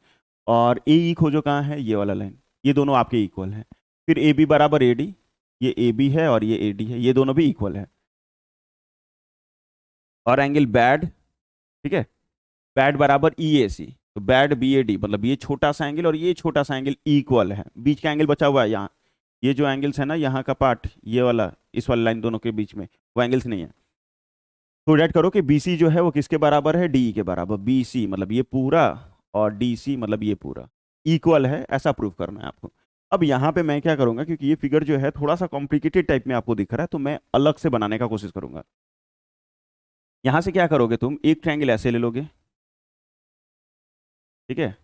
और ए ई खोजो कहाँ है, ये वाला लाइन। ये दोनों आपके इक्वल हैं। फिर ए बी बराबर ए डी, ये ए बी है और ये ए डी है, ये दोनों भी इक्वल है। और एंगल बैड, ठीक है, बैड बराबर ई ए सी, तो बैड बी ए डी, मतलब ये छोटा सा एंगल और ये छोटा सा एंगल इक्वल है। बीच का एंगल बचा हुआ है यहाँ, ये जो एंगल्स है ना यहाँ का पार्ट, ये वाला इस वाला लाइन दोनों के बीच में वो एंगल्स नहीं है। तो डेट करो कि बी सी जो है वो किसके बराबर है, डी के बराबर। बी सी मतलब ये पूरा और डी सी मतलब ये पूरा इक्वल है, ऐसा प्रूव करना है आपको। अब यहाँ पे मैं क्या करूंगा, क्योंकि ये फिगर जो है थोड़ा सा कॉम्प्लिकेटेड टाइप में आपको दिख रहा है, तो मैं अलग से बनाने का कोशिश करूंगा। यहां से क्या करोगे, तुम एक ट्रायंगल ऐसे ले लोगे, ठीक है,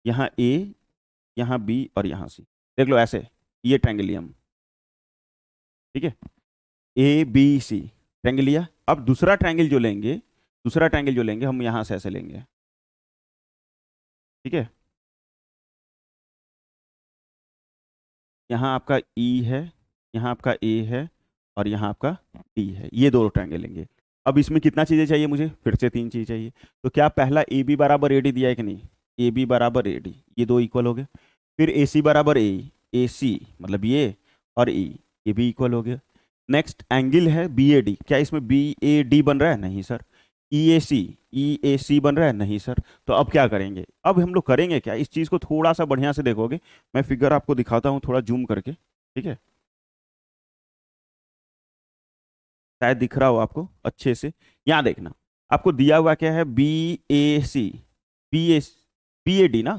यहाँ ए, यहाँ बी और यहाँ सी, देख लो ऐसे, ये ट्रायंगल लिया हम। ठीक है, ए बी सी ट्रायंगल लिया। अब दूसरा ट्रायंगल जो लेंगे, दूसरा ट्रायंगल जो लेंगे हम यहाँ से ऐसे लेंगे। ठीक है, यहाँ आपका ई है, यहाँ आपका ए है, और यहाँ आपका डी है, ये दो ट्रायंगल लेंगे। अब इसमें कितना चीजें चाहिए मुझे, फिर से तीन चीजें चाहिए। तो क्या पहला ए बी बराबर ए डी दिया है कि नहीं, ए बी बराबर ए डी, ये दो इक्वल हो गए। फिर ए सी बराबर ए सी मतलब ये, और ई, ये भी इक्वल हो गया। नेक्स्ट एंगल है बी ए डी, क्या इसमें बी ए डी बन रहा है, नहीं सर। ई ए सी बन रहा है, नहीं सर। तो अब क्या करेंगे, अब हम लोग करेंगे क्या, इस चीज को थोड़ा सा बढ़िया से देखोगे, मैं फिगर आपको दिखाता हूँ थोड़ा जूम करके, ठीक है, शायद दिख रहा हो आपको अच्छे से। यहाँ देखना, आपको दिया हुआ क्या है, B A C, B A B A D ना,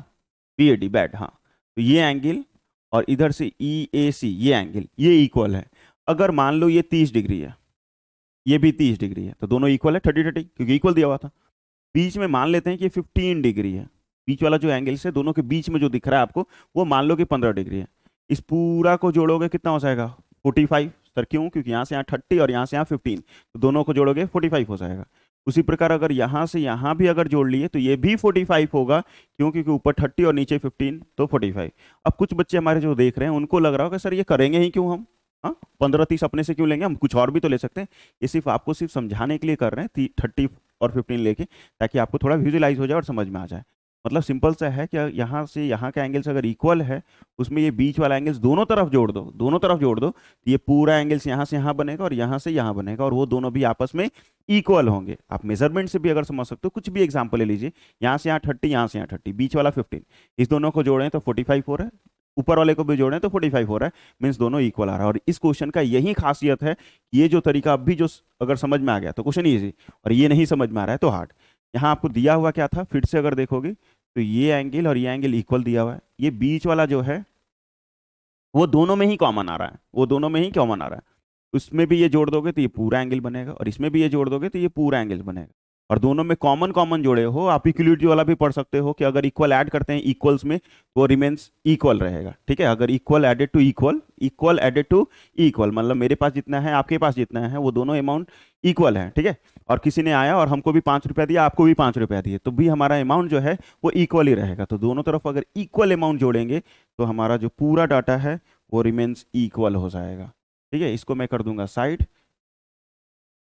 बी ए डी बैड, हाँ। तो ये एंगल और इधर से ई ए सी ये एंगल, ये इक्वल है। अगर मान लो ये 30 डिग्री है, ये भी 30 डिग्री है, तो दोनों इक्वल है, 30 30, क्योंकि इक्वल दिया हुआ था। बीच में मान लेते हैं कि 15 डिग्री है, बीच वाला जो एंगल से दोनों के बीच में जो दिख रहा है आपको, वो मान लो कि 15 डिग्री है। इस पूरा को जोड़ोगे कितना हो जाएगा, 45 सर, क्यों, क्योंकि यहाँ से यहाँ 30 और यहाँ से यहाँ 15, तो दोनों को जोड़ोगे 45 हो जाएगा। उसी प्रकार अगर यहाँ से यहाँ भी अगर जोड़ लिए तो ये भी 45 होगा, क्यों, क्योंकि ऊपर 30 और नीचे 15, तो 45। अब कुछ बच्चे हमारे जो देख रहे हैं उनको लग रहा होगा सर ये करेंगे ही क्यों हम, हाँ 15 30 अपने से क्यों लेंगे, हम कुछ और भी तो ले सकते हैं। ये सिर्फ आपको सिर्फ समझाने के लिए कर रहे हैं 30 और 15 लेके, ताकि आपको थोड़ा विजुलाइज हो जाए और समझ में आ जाए। मतलब सिंपल सा है कि यहाँ से यहाँ का एंगल्स अगर इक्वल है, उसमें ये बीच वाला एंगल्स दोनों तरफ जोड़ दो, दोनों तरफ जोड़ दो, तो ये पूरा एंगल्स यहाँ से यहाँ बनेगा और यहाँ से यहाँ बनेगा, और वो दोनों भी आपस में इक्वल होंगे। आप मेजरमेंट से भी अगर समझ सकते हो, कुछ भी एग्जाम्पल ले लीजिए, यहाँ से यहाँ 30, यहाँ से यहाँ 30, बीच वाला 15, इस दोनों को जोड़ें तो 45 हो रहा है, ऊपर वाले को भी जोड़ें तो 45 हो रहा है, मीन्स दोनों इक्वल आ रहा है। और इस क्वेश्चन का यही खासियत है, ये जो तरीका अभी जो अगर समझ में आ गया तो क्वेश्चन ईजी, और ये नहीं समझ में आ रहा है तो हार्ड। यहाँ आपको दिया हुआ क्या था, फिर से अगर देखोगे तो ये एंगल और ये एंगल इक्वल दिया हुआ है, ये बीच वाला जो है वो दोनों में ही कॉमन आ रहा है, वो दोनों में ही कॉमन आ रहा है। उसमें भी ये जोड़ दोगे तो ये पूरा एंगल बनेगा, और इसमें भी ये जोड़ दोगे तो ये पूरा एंगल बनेगा। और दोनों में कॉमन कॉमन जोड़े हो, आप इक्वलिटी वाला भी पढ़ सकते हो कि अगर इक्वल ऐड करते हैं इक्वल्स में तो रिमेन्स इक्वल रहेगा, ठीक है। अगर equal added to equal, equal added to equal, मतलब मेरे पास जितना है आपके पास जितना है वो दोनों अमाउंट इक्वल है, ठीक है। और किसी ने आया और हमको भी 5 रुपया दिया, आपको भी 5 रुपया दिए, तो भी हमारा अमाउंट जो है वो इक्वल ही रहेगा। तो दोनों तरफ अगर इक्वल अमाउंट जोड़ेंगे तो हमारा जो पूरा डाटा है वो रिमेन्स इक्वल हो जाएगा, ठीक है। इसको मैं कर दूंगा साइड,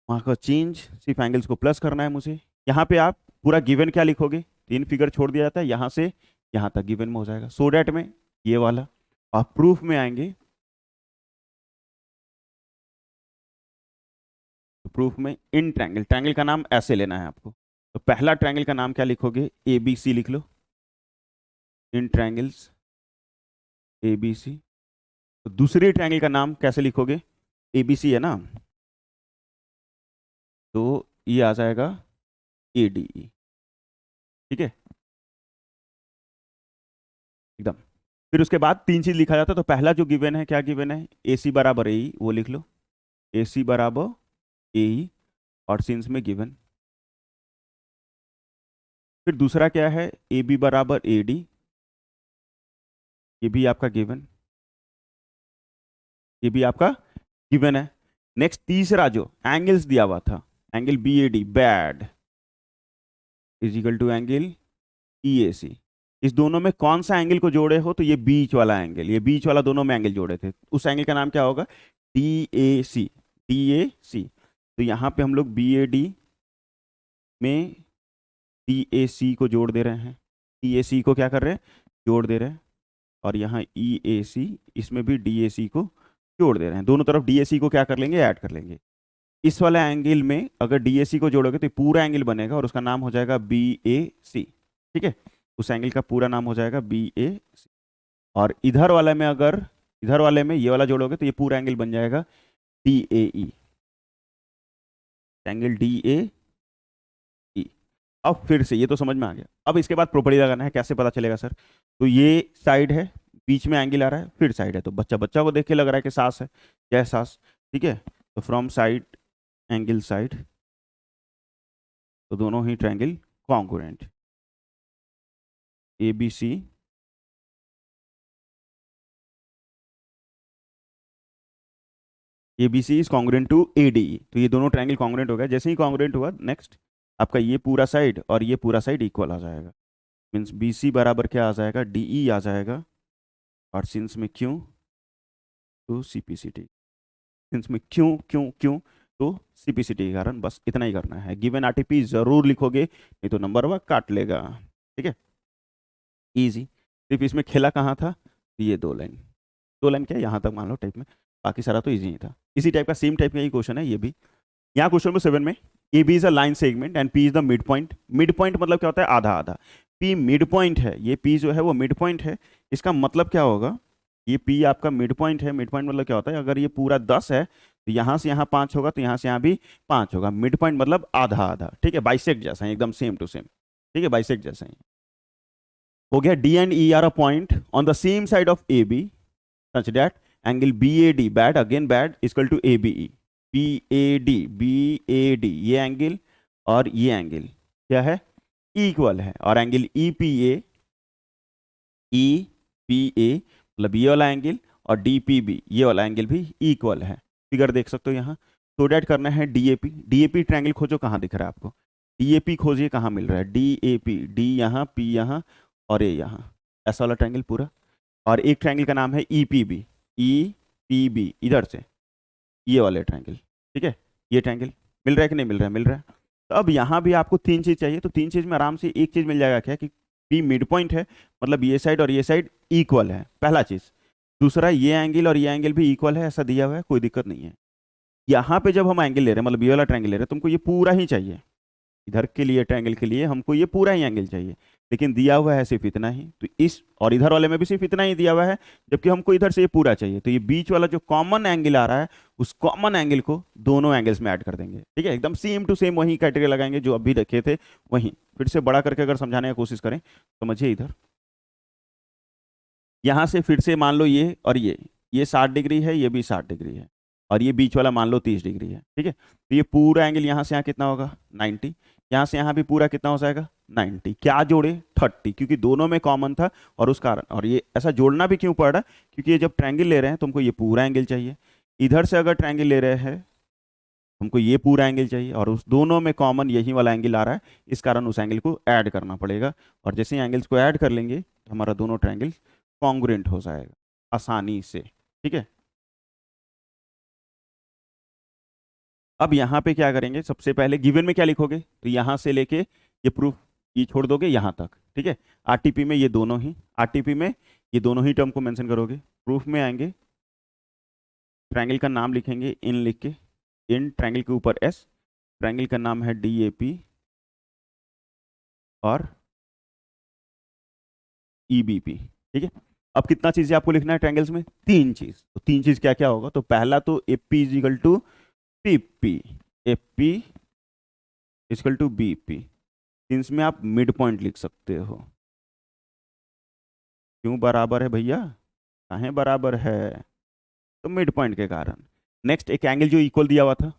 वहाँ का चेंज सिर्फ एंगल्स को प्लस करना है मुझे। यहाँ पे आप पूरा गिवन क्या लिखोगे, 3 फिगर छोड़ दिया जाता है, यहाँ से यहाँ तक गिवन में हो जाएगा, सो डैट में ये वाला। आप प्रूफ में आएंगे तो प्रूफ में इन ट्रायंगल, ट्रायंगल का नाम ऐसे लेना है आपको। तो पहला ट्रायंगल का नाम क्या लिखोगे, ए बी सी लिख लो, इन ट्रायंगल्स ए बी सी। तो दूसरे ट्रायंगल का नाम कैसे लिखोगे, ए बी सी है ना, तो ये आ जाएगा ए डी ई, ठीक है एकदम। फिर उसके बाद 3 चीज लिखा जाता है, तो पहला जो गिवन है, क्या गिवन है, ए सी बराबर ए, वो लिख लो, ए सी बराबर ए, और सिंस में गिवन। फिर दूसरा क्या है, ए बी बराबर ए डी, ये भी आपका गिवन, ये भी आपका गिवन है। नेक्स्ट तीसरा जो एंगल्स दिया हुआ था, angle B A D bad is equal to angle E A C, इस दोनों में कौन सा एंगल को जोड़े हो, तो ये बीच वाला एंगल, ये बीच वाला दोनों में एंगल जोड़े थे, उस एंगल का नाम क्या होगा, D A C, D A सी। तो यहाँ पे हम लोग बी ए डी में डी ए सी को जोड़ दे रहे हैं, डी ए सी को क्या कर रहे हैं, जोड़ दे रहे हैं। और यहाँ ई ए सी, इसमें भी डी ए सी को जोड़ दे रहे हैं, दोनों तरफ डी ए सी को क्या कर लेंगे, ऐड कर लेंगे। इस वाले एंगल में अगर डी ए सी को जोड़ोगे तो पूरा एंगल बनेगा और उसका नाम हो जाएगा बी ए सी, ठीक है। उस एंगल का पूरा नाम हो जाएगा बी ए सी। और इधर वाले में अगर, इधर वाले में ये वाला जोड़ोगे तो ये पूरा एंगल बन जाएगा D A E, angle D A E. अब फिर से ये तो समझ में आ गया, अब इसके बाद प्रॉपर्टी लगाना है, कैसे पता चलेगा सर, तो ये साइड है, बीच में एंगल आ रहा है, फिर साइड है, तो बच्चा बच्चा को देख के लग रहा है कि सास है, क्या है, सास, ठीक है। तो फ्रॉम साइड एंगल साइड, तो दोनों ही triangle congruent, A B C A B C is congruent to A D E, तो ये दोनों ट्रायंगल कॉन्ग्रुएंट हो गया। जैसे ही कॉन्ग्रुएंट हुआ, नेक्स्ट आपका ये पूरा साइड और ये पूरा साइड इक्वल आ जाएगा, मीन्स बी सी बराबर क्या आ जाएगा, डी ई आ जाएगा, और सिंस में क्यों तो C P C T, since में क्यों क्यों क्यों तो सी पी सी टी के कारण, बस इतना ही करना है। गिवन आर टी पी जरूर लिखोगे, नहीं तो नंबर वह काट लेगा। ठीक है, इजी। सिर्फ इसमें खेला कहाँ था, ये दो लाइन क्या यहाँ तक मान लो टाइप में, बाकी सारा तो इजी ही था। इसी टाइप का सेम टाइप का ही क्वेश्चन है ये भी। यहाँ क्वेश्चन नंबर 7 में, A B is a line segment and P is the mid point. Mid point मतलब क्या होता है, आधा आधा। पी मिड पॉइंट है, ये पी जो है वो मिड पॉइंट है। इसका मतलब क्या होगा, ये पी आपका मिड पॉइंट है। मिड पॉइंट मतलब क्या होता है, अगर ये पूरा 10 है तो यहाँ से यहाँ 5 होगा, तो यहाँ से यहाँ भी 5 होगा। मिड पॉइंट मतलब आधा आधा। ठीक है, बाइसेक्ट जैसा है एकदम, सेम टू सेम। ठीक है, बाइसेक्ट जैसा ही हो गया। D and E are a point on the same side of A B such that angle BAD, bad again bad, is equal to ABE। BAD ये एंगल और ये एंगल क्या है, इक्वल है। और एंगल EPA मतलब ये वाला एंगल और DPB ये वाला एंगल भी इक्वल है। फिगर देख सकते हो यहाँ। तो डैट करना है DAP ट्रायंगल खोजो, कहाँ दिख रहा है आपको, DAP खोजिए कहाँ मिल रहा है, DAP, D यहाँ, P यहाँ और A यहाँ, ऐसा वाला ट्रायंगल पूरा। और एक ट्रायंगल का नाम है EPB इधर से, ये वाले ट्रायंगल। ठीक है, ये ट्रायंगल मिल रहा है कि नहीं मिल रहा है, मिल रहा है। तो अब यहाँ भी आपको 3 चीज़ चाहिए, तो 3 चीज़ में आराम से एक चीज़ मिल जाएगा क्या, कि पी मिड पॉइंट है, मतलब ये साइड और ये साइड इक्वल है, पहला चीज़। दूसरा, ये एंगल और ये एंगल भी इक्वल है, ऐसा दिया हुआ है, कोई दिक्कत नहीं है। यहाँ पे जब हम एंगल ले रहे हैं, मतलब ये वाला ट्रायंगल ले रहे हैं, तुमको ये पूरा ही चाहिए। इधर के लिए ट्रायंगल के लिए हमको ये पूरा ही एंगल चाहिए, लेकिन दिया हुआ है सिर्फ इतना ही। तो इस और इधर वाले में भी सिर्फ इतना ही दिया हुआ है, जबकि हमको इधर से ये पूरा चाहिए। तो ये बीच वाला जो कॉमन एंगल आ रहा है, उस कॉमन एंगल को दोनों एंगल्स में ऐड कर देंगे। ठीक है, एकदम सेम टू सेम वही क्राइटेरिया लगाएंगे जो अभी रखे थे वहीं। फिर से बड़ा करके अगर समझाने की कोशिश करें, समझिए इधर, यहाँ से फिर से मान लो ये 60 डिग्री है, ये भी 60 डिग्री है, और ये बीच वाला मान लो 30 डिग्री है। ठीक है, तो ये पूरा एंगल यहाँ से यहाँ कितना होगा, 90। यहाँ से यहाँ भी पूरा कितना हो जाएगा, 90। क्या जोड़े, 30, क्योंकि दोनों में कॉमन था और उस कारण। और ये ऐसा जोड़ना भी क्यों पड़ रहा है, क्योंकि ये जब ट्रायंगल ले रहे हैं तुमको ये पूरा एंगल चाहिए। इधर से अगर ट्रायंगल ले रहे हैं तुमको ये पूरा एंगल चाहिए, और उस दोनों में कॉमन यही वाला एंगल आ रहा है, इस कारण उस एंगल को ऐड करना पड़ेगा। और जैसे ही एंगल्स को ऐड कर लेंगे तो हमारा दोनों ट्रायंगल कॉन्ग्रुएंट हो जाएगा आसानी से। ठीक है, अब यहाँ पे क्या करेंगे, सबसे पहले गिवन में क्या लिखोगे, तो यहाँ से लेके ये प्रूफ ये छोड़ दोगे यहाँ तक। ठीक है, आरटीपी में ये दोनों ही, आरटीपी में ये दोनों ही टर्म को मेंशन करोगे। प्रूफ में आएंगे, ट्रायंगल का नाम लिखेंगे इन लिख के, इन ट्रायंगल के ऊपर एस, ट्रायंगल का नाम है DAP और EBP। ठीक है, अब कितना चीजें आपको लिखना है ट्रायंगल्स में, 3 चीज। तो 3 चीज क्या क्या होगा, तो पहला तो AP is equal to PP, AP is equal to BP। इसमें आप मिड पॉइंट लिख सकते हो। क्यों बराबर है भैया, काहे बराबर है, तो मिड पॉइंट के कारण। नेक्स्ट, एक एंगल जो इक्वल दिया हुआ था,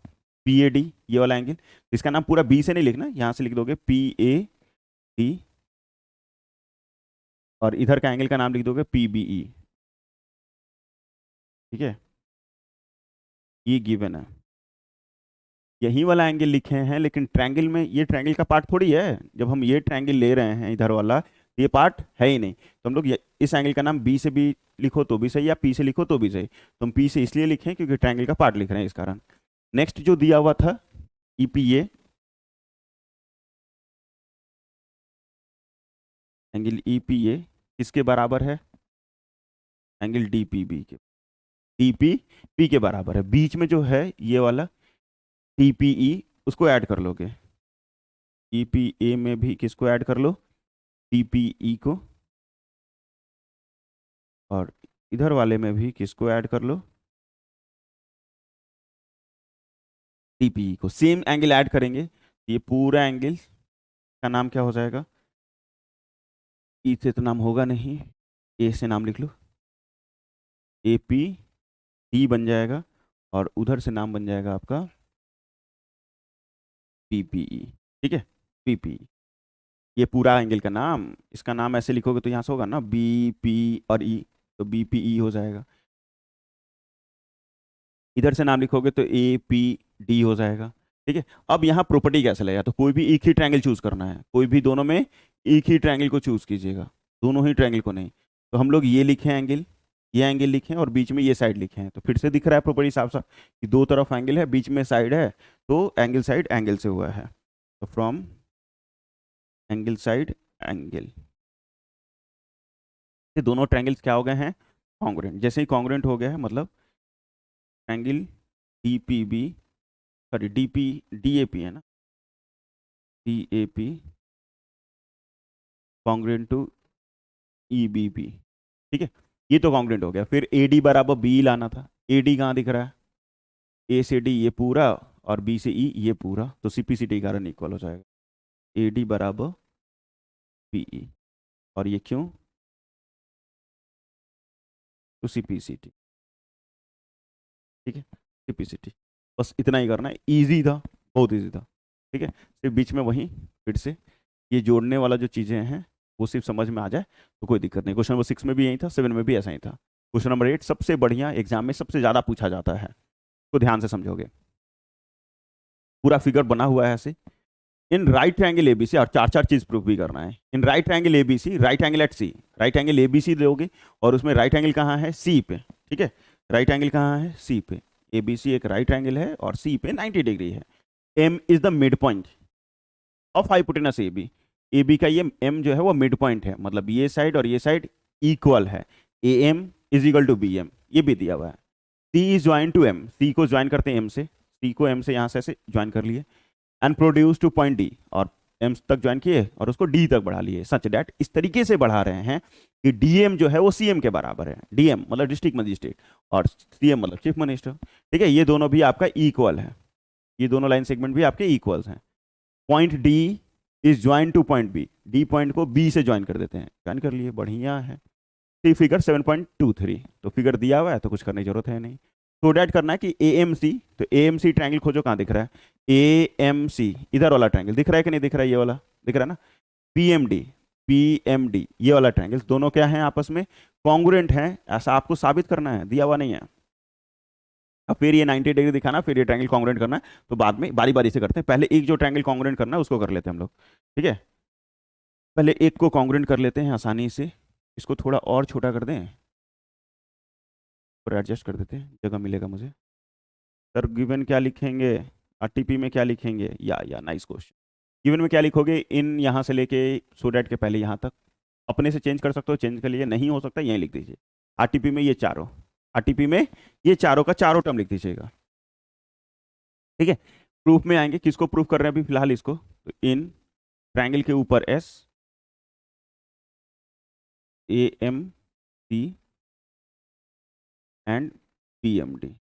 PAD ये वाला एंगल, इसका नाम पूरा B से नहीं लिखना, यहां से लिख दोगे PAD, और इधर का एंगल का नाम लिख दोगे PBE। ठीक है, ये गिवन है, यही वाला एंगल लिखे हैं, लेकिन ट्रायंगल में ये ट्रायंगल का पार्ट थोड़ी है। जब हम ये ट्रायंगल ले रहे हैं इधर वाला, ये पार्ट है ही नहीं, तो हम लोग इस एंगल का नाम B से भी लिखो तो भी सही, या P से लिखो तो भी सही। तो हम P से इसलिए लिखें क्योंकि ट्रायंगल का पार्ट लिख रहे हैं इस कारण। नेक्स्ट जो दिया हुआ था EPA, एंगल EPA किसके बराबर है, एंगल DPB के, DPP के बराबर है। बीच में जो है ये वाला TPE, उसको ऐड कर लोगे। EPA में भी किसको ऐड कर लो, TPE को, और इधर वाले में भी किसको ऐड कर लो, TPE को। सेम एंगल ऐड करेंगे, ये पूरा एंगल का नाम क्या हो जाएगा, E से तो नाम होगा नहीं, A से नाम लिख लो, APD बन जाएगा, और उधर से नाम बन जाएगा आपका PPE। ठीक है, PPE ये पूरा एंगल का नाम, इसका नाम ऐसे लिखोगे तो यहाँ से होगा ना BP और E, तो BPE हो जाएगा। इधर से नाम लिखोगे तो APD हो जाएगा। ठीक है, अब यहाँ प्रॉपर्टी कैसे लगेगा, तो कोई भी एक ही ट्रायंगल चूज करना है, कोई भी दोनों में एक ही ट्रायंगल को चूज कीजिएगा, दोनों ही ट्रायंगल को नहीं। तो हम लोग ये लिखे एंगल, ये एंगल लिखे और बीच में ये साइड लिखे हैं, तो फिर से दिख रहा है प्रॉपर्टी साफ साफ कि दो तरफ एंगल है, बीच में साइड है, तो एंगल साइड एंगल से हुआ है। तो फ्रॉम एंगल साइड एंगल, ये दोनों ट्रायंगल्स क्या हो गए हैं, कॉन्ग्रुएंट। जैसे ही कॉन्ग्रुएंट हो गया है मतलब angle DPB, sorry DP DAP है ना, डीएपी कॉन्ग्रुएंट टू ईबीपी, ठीक है, ये तो कॉन्ग्रुएंट हो गया। फिर एडी बराबर बी लाना था, एडी कहाँ दिख रहा है, ए से डी ये पूरा और बी से ई ये पूरा, तो सीपीसीटी के कारण इक्वल हो जाएगा, एडी बराबर बीई। और ये क्यों, तो सीपीसीटी, ठीक है, सीपीसीटी। बस इतना ही करना है, इजी था, बहुत इजी था, ठीक है। सिर्फ बीच में वही फिर से ये जोड़ने वाला जो चीज़ें हैं वो सिर्फ समझ में आ जाए तो कोई दिक्कत नहीं। क्वेश्चन नंबर 6 में भी यही था, 7 में भी ऐसा ही था। क्वेश्चन नंबर 8 सबसे बढ़िया, एग्जाम में सबसे ज़्यादा पूछा जाता है, तो ध्यान से समझोगे। पूरा फिगर बना हुआ है ऐसे, इन राइट ट्रायंगल एबीसी, और चार चार चीज प्रूफ भी करना है। In right triangle ABC, right angle at C, right angle ABC लोगे और उसमें राइट एंगल कहाँ है, सी पे, ठीक है, राइट एंगल कहाँ है, सी पे। एबीसी एक राइट एंगल है और सी पे 90 डिग्री है। M is the mid point of hypotenuse A B, A B का ये एम जो है वो मिड पॉइंट है, मतलब ये साइड और ये साइड इक्वल है। A M is equal to B M, ये भी दिया हुआ है। C is join to M, C को ज्वाइन करते हैं एम से, सी को एम से यहाँ से ऐसे ज्वाइन कर लिए, and produce two point D, और एम तक ज्वाइन किए और उसको डी तक बढ़ा लिए, सच दैट इस तरीके से बढ़ा रहे हैं कि डीएम जो है वो सीएम के बराबर है। डीएम मतलब डिस्ट्रिक्ट मजिस्ट्रेट और सीएम मतलब चीफ मिनिस्टर, ठीक है, ये दोनों भी आपका इक्वल है, ये दोनों लाइन सेगमेंट भी आपके इक्वल्स हैं। Point D is join to point B, D point को बी से ज्वाइन कर देते हैं, ज्वाइन कर लिए, बढ़िया है। तो फिगर 7.23, तो फिगर दिया हुआ है तो कुछ करने की जरूरत है नहीं। तो डैट करना है कि ए एम सी, तो ए एम सी ट्राइंगल खोजो, कहाँ दिख रहा है, ए एम सी इधर वाला ट्राइंगल दिख रहा है कि नहीं दिख रहा है, ये वाला दिख रहा है ना, P M D, P M D ये वाला ट्राइंगल, दोनों क्या है आपस में कॉन्ग्रुएंट है, ऐसा आपको साबित करना है, दिया हुआ नहीं है। अब फिर ये 90 डिग्री दिखाना, फिर ये ट्राइंगल कॉन्ग्रुएंट करना है, तो बाद में बारी बारी से करते हैं। पहले एक जो ट्राइंगल कॉन्ग्रुएंट करना है उसको कर लेते हैं हम लोग, ठीक है। पहले एक को कॉन्ग्रुएंट कर लेते हैं आसानी से, इसको थोड़ा और छोटा कर दें और एडजस्ट कर देते हैं, जगह मिलेगा मुझे। सर गिवन क्या लिखेंगे, आरटीपी में क्या लिखेंगे, या नाइस क्वेश्चन। गिवन में क्या लिखोगे, इन यहाँ से लेके सो डैट के पहले यहाँ तक, अपने से चेंज कर सकते हो, चेंज कर लीजिए, नहीं हो सकता यहीं लिख दीजिए। आरटीपी में ये चारों, आरटीपी में ये चारों का चारों टर्म लिख दीजिएगा, ठीक है। प्रूफ में आएंगे, किसको प्रूफ कर रहे हैं अभी फिलहाल इसको, तो इन ट्रायंगल के ऊपर एस, A M C and B M D,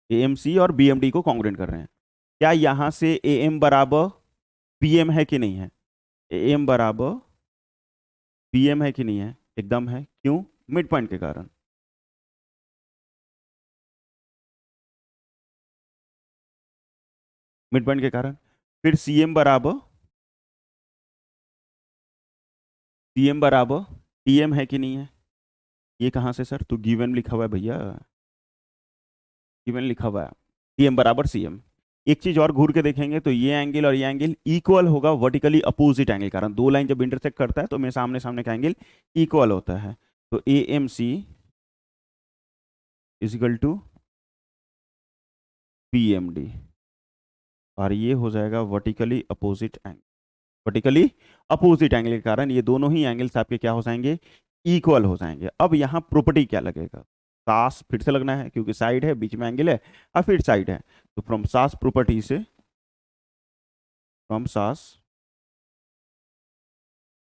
A M C और बी एम डी को कॉन्ग्रुएंट कर रहे हैं। क्या यहां से ए एम बराबर पी एम है कि नहीं है, ए एम बराबर पी एम है कि नहीं है, एकदम है, क्यों, मिड पॉइंट के कारण, मिड पॉइंट के कारण। फिर सी एम बराबर, सी एम बराबर टी एम है कि नहीं है, ये कहां से सर, तो गिवन लिखा हुआ है भैया, गिवन लिखा हुआ है, टी एम बराबर सी एम। एक चीज और घूर के देखेंगे तो ये एंगल और ये एंगल इक्वल होगा वर्टिकली अपोजिट एंगल, कारण दो लाइन जब इंटरसेक्ट करता है तो मेरे सामने सामने का एंगल इक्वल होता है। तो A M C is equal to P M D, और ये हो जाएगा vertically opposite angle, vertically opposite angle के कारण ये दोनों ही एंगल्स आपके क्या हो जाएंगे, इक्वल हो जाएंगे। अब यहाँ प्रॉपर्टी क्या लगेगा, सास फिर से लगना है क्योंकि साइड है, बीच में एंगल है और फिर साइड है, तो फ्रॉम सास प्रॉपर्टी से, फ्रॉम सास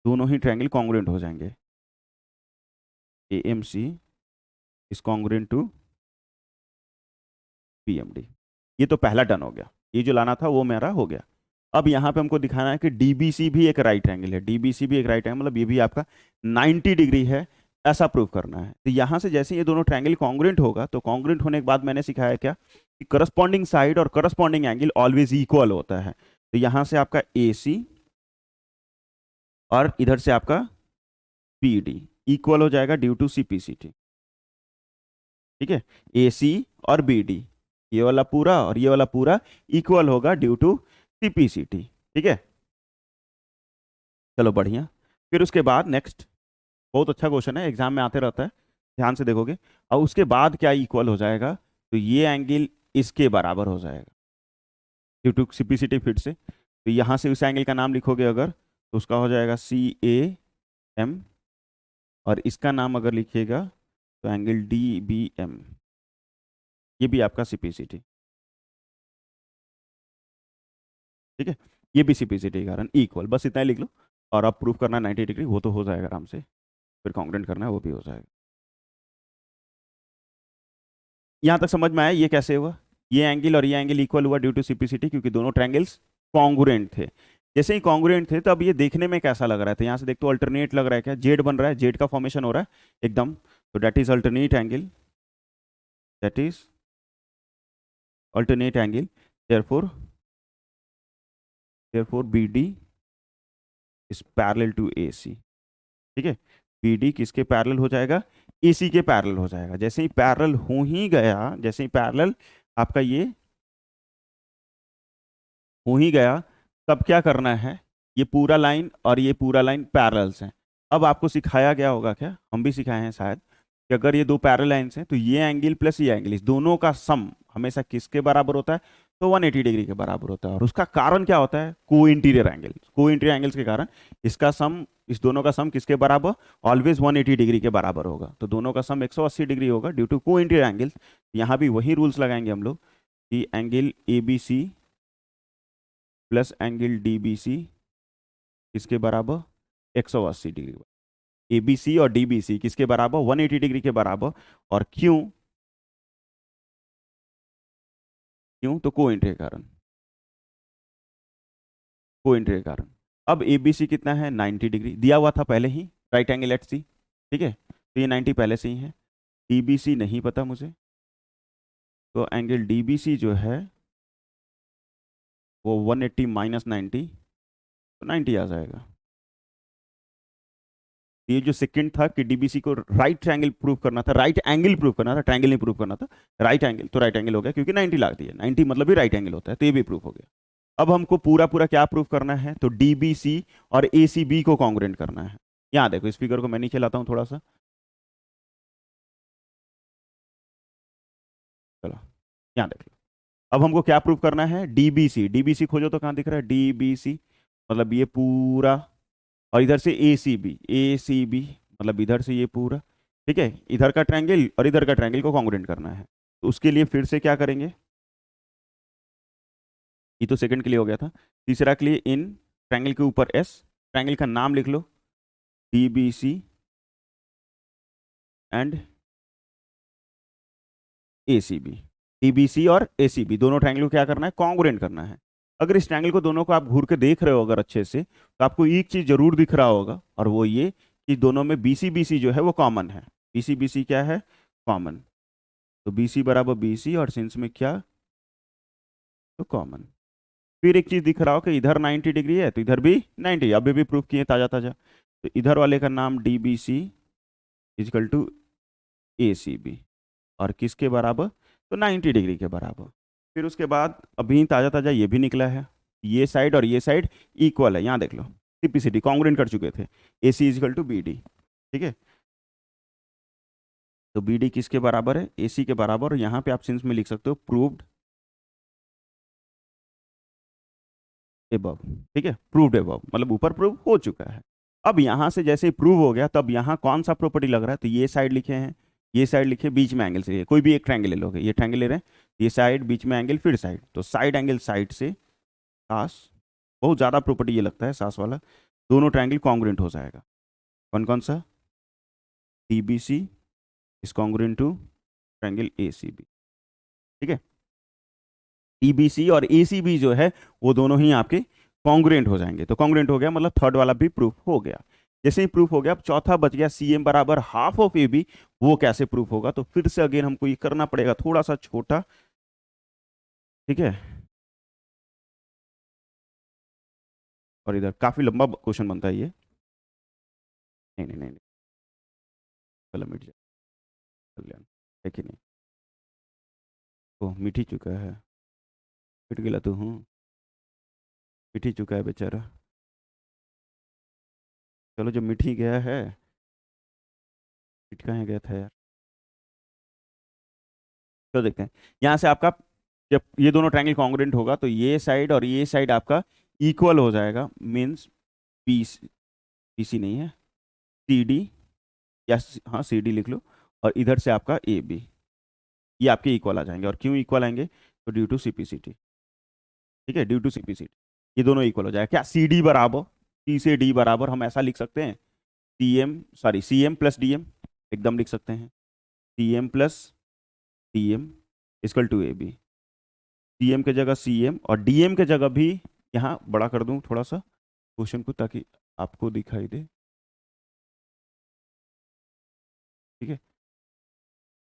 दोनों ही ट्रायंगल कॉन्ग्रुएंट हो जाएंगे। A M C is congruent to P M D, ये तो पहला डन हो गया, ये जो लाना था वो मेरा हो गया। अब यहाँ पे हमको दिखाना है कि डीबीसी भी एक राइट एंगल है, डीबीसी भी एक राइट एंगल, मतलब ये भी आपका 90 डिग्री है, ऐसा प्रूव करना है। तो यहाँ से जैसे ये दोनों ट्रायंगल कॉन्ग्रुएंट होगा, तो कॉन्ग्रुएंट होने के बाद मैंने सिखाया क्या कि करस्पॉन्डिंग साइड और करस्पॉन्डिंग एंगल ऑलवेज इक्वल होता है। तो यहाँ से आपका ए सी और इधर से आपका पी डी इक्वल हो जाएगा due to C P C T, ठीक है, ए सी और बी डी ये वाला पूरा और ये वाला पूरा इक्वल होगा ड्यू टू सीपीसीटी, ठीक है। चलो बढ़िया, फिर उसके बाद नेक्स्ट, बहुत अच्छा क्वेश्चन है, एग्जाम में आते रहता है, ध्यान से देखोगे। और उसके बाद क्या इक्वल हो जाएगा, तो ये एंगल इसके बराबर हो जाएगा ड्यू टू सिंप्लिसिटी फिर से। तो यहाँ से उस एंगल का नाम लिखोगे अगर, तो उसका हो जाएगा CAM, और इसका नाम अगर लिखिएगा तो एंगल DBM। ये भी आपका सिंप्लिसिटी, ठीक है, ये भी सिंप्लिसिटी के कारण इक्वल, बस इतना ही लिख लो। और अब प्रूफ करना है 90 डिग्री, वो तो हो जाएगा आराम से, फिर कॉन्ग्रुएंट करना है, वो भी हो जाएगा। यहाँ तक समझ में आया ये कैसे हुआ, ये एंगल और ये एंगल इक्वल हुआ ड्यू टू सिंप्लिसिटी, क्योंकि दोनों ट्रायंगल्स कॉन्ग्रुएंट थे। जैसे ही कॉन्ग्रुएंट थे, तो अब ये देखने में कैसा लग रहा है, तो यहाँ से देख तो अल्टरनेट लग रहा है, क्या जेड बन रहा है, जेड का फॉर्मेशन हो रहा है एकदम, तो that is alternate angle, that is alternate angle, therefore therefore BD is parallel to AC, ठीक है। BD किसके पैरेलल हो जाएगा, AC के पैरेलल हो जाएगा। जैसे ही पैरेलल हो ही गया, जैसे ही पैरेलल आपका ये हो ही गया, तब क्या करना है, ये पूरा लाइन और ये पूरा लाइन पैरेलल्स हैं। अब आपको सिखाया गया होगा, क्या हम भी सिखाए हैं शायद, कि अगर ये दो पैरेलल लाइन्स हैं, तो ये एंगल प्लस ये एंगल, इस दोनों का सम हमेशा किसके बराबर होता है, तो 180 डिग्री के बराबर होता है। और उसका कारण क्या होता है, को इंटीरियर एंगल, को इंटीरियर एंगल्स के कारण इसका सम, इस दोनों का सम किसके बराबर, ऑलवेज 180 डिग्री के बराबर होगा। तो दोनों का सम 180 डिग्री होगा ड्यू टू को इंटीरियर एंगल्स। यहाँ भी वही रूल्स लगाएंगे हम लोग, कि angle ABC plus angle DBC किसके बराबर, 180 डिग्री। ABC और DBC किसके बराबर, 180 डिग्री के बराबर। और क्यों, क्यों, तो को इंटीरियर कारण, को इंटीरियर कारण। अब ABC कितना है, 90 डिग्री दिया हुआ था पहले ही, राइट एंगल एट C, ठीक है, तो ये 90 पहले से ही है। DBC नहीं पता मुझे, तो एंगल DBC जो है वो 180 माइनस 90, तो 90 आ जाएगा। ये जो सेकंड था कि DBC को राइट ट्रायंगल प्रूव करना था, राइट एंगल प्रूव करना था, ट्रायंगल नहीं प्रूव करना था, राइट एंगल, तो राइट एंगल हो गया क्योंकि 90 ला दिया, 90 मतलब भी राइट एंगल होता है, तो ये भी प्रूफ हो गया। अब हमको पूरा पूरा क्या प्रूफ करना है, तो DBC और ACB को कॉन्ग्रुएंट करना है। यहाँ देखो, इस फिगर को मैं नीचे लाता हूँ थोड़ा सा, चलो यहाँ देख लो। अब हमको क्या प्रूफ करना है, DBC, DBC खोजो तो कहाँ दिख रहा है, DBC मतलब ये पूरा, और इधर से ACB, ACB मतलब इधर से ये पूरा, ठीक है, इधर का ट्रायंगल और इधर का ट्रायंगल को कॉन्ग्रुएंट करना है। तो उसके लिए फिर से क्या करेंगे, ये तो सेकंड के लिए हो गया था, तीसरा के लिए इन ट्रायंगल के ऊपर S, ट्रायंगल का नाम लिख लो DBC एंड ACB। DBC और ACB दोनों ट्रायंगल को क्या करना है, कॉन्ग्रुएंट करना है। अगर इस ट्रायंगल को दोनों को आप घूर के देख रहे हो अगर अच्छे से, तो आपको एक चीज जरूर दिख रहा होगा, और वो ये कि दोनों में BC जो है वो कॉमन है। BC क्या है, कॉमन, तो BC बराबर BC, और सिंस में क्या, तो कॉमन। फिर एक चीज दिख रहा हो कि इधर 90 डिग्री है, तो इधर भी 90, अभी भी प्रूफ किए ताजा ताजा, तो इधर वाले का नाम DBC इजकल टू ACB, और किसके बराबर, तो 90 डिग्री के बराबर। फिर उसके बाद अभी ताजा ताजा ये भी निकला है, ये साइड और ये साइड इक्वल है, यहाँ देख लो, सिंप्लिसिटी कॉन्ग्रुएंट कर चुके थे, AC इजकल टू BD, ठीक है। तो BD किसके बराबर है, AC के बराबर, और यहाँ पे आप सिंस में लिख सकते हो प्रूव्ड एबव, ठीक है, प्रूव्ड एबव मतलब ऊपर प्रूव हो चुका है। अब यहां से जैसे प्रूव हो गया, तब यहाँ कौन सा प्रॉपर्टी लग रहा है, तो ये साइड लिखे हैं, ये साइड लिखे, बीच में एंगल से, कोई भी एक ट्रायंगल ले लोगे, ये ट्रायंगल ले रहे हैं, ये साइड, बीच में एंगल, फिर साइड, तो साइड एंगल साइड से सास, बहुत ज़्यादा प्रॉपर्टी ये लगता है सास वाला, दोनों ट्रायंगल कॉन्ग्रुएंट हो जाएगा। कौन कौन सा, DBC is congruent to triangle ACB, ठीक है। DBC और ACB जो है वो दोनों ही आपके कॉन्ग्रुएंट हो जाएंगे, तो कॉन्ग्रुएंट हो गया मतलब थर्ड वाला भी प्रूफ हो गया। जैसे ही प्रूफ हो गया, अब चौथा बच गया CM बराबर हाफ ऑफ AB, वो कैसे प्रूफ होगा, तो फिर से अगेन हमको ये करना पड़ेगा थोड़ा सा छोटा, ठीक है, और इधर काफी लंबा क्वेश्चन बनता है ये, नहीं नहीं नहीं, नहीं, चलो मिट जाए, कल्याण है कि नहीं, ओ मिट ही चुका है, मिट गया तो हूँ, मिट ही चुका है बेचारा। चलो जब मिट ही गया है, मिट कहाँ गया था यार, तो देखते हैं। यहाँ से आपका जब ये दोनों ट्रायंगल कॉन्ग्रुएंट होगा तो ये साइड और ये साइड आपका इक्वल हो जाएगा, मीन्स पी पीसी नहीं है, सी डी, या हाँ सी डी लिख लो, और इधर से आपका ए बी, ये आपके इक्वल आ जाएंगे। और क्यों इक्वल आएंगे, तो ड्यू टू सीपीसीटी, ठीक है, ड्यू टू सीपीसीटी ये दोनों इक्वल हो जाएगा। क्या सी डी बराबर, सी से डी बराबर हम ऐसा लिख सकते हैं, C M sorry C M plus D M, एकदम लिख सकते हैं, C M plus D M equal to A B. C M के जगह सी एम और डी एम के जगह भी यहाँ बड़ा कर दूँ थोड़ा सा क्वेश्चन को, ताकि आपको दिखाई दे, ठीक है।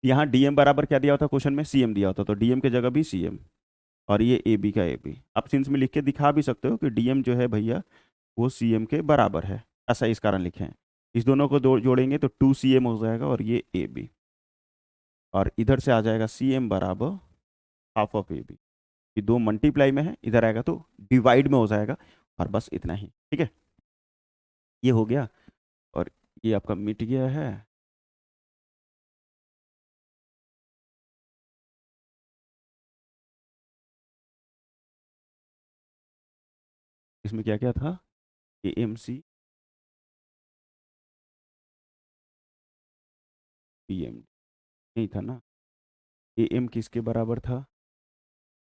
यहाँ डीएम बराबर क्या दिया होता क्वेश्चन में, सीएम दिया होता, तो डीएम के जगह भी सीएम, और ये ए बी का ए बी। आप सिंस में लिख के दिखा भी सकते हो कि डीएम जो है भैया वो सीएम के बराबर है, ऐसा इस कारण लिखे हैं। इस दोनों को जोड़ेंगे तो 2 CM हो जाएगा, और ये ए बी, और इधर से आ जाएगा सीएम बराबर हाफ ऑफ ए बी। ये दो मल्टीप्लाई में है, इधर आएगा तो डिवाइड में हो जाएगा, और बस इतना ही, ठीक है। ये हो गया, और ये आपका मिट गया है। इसमें क्या क्या था, A M C P M, नहीं था ना, ए एम किसके बराबर था,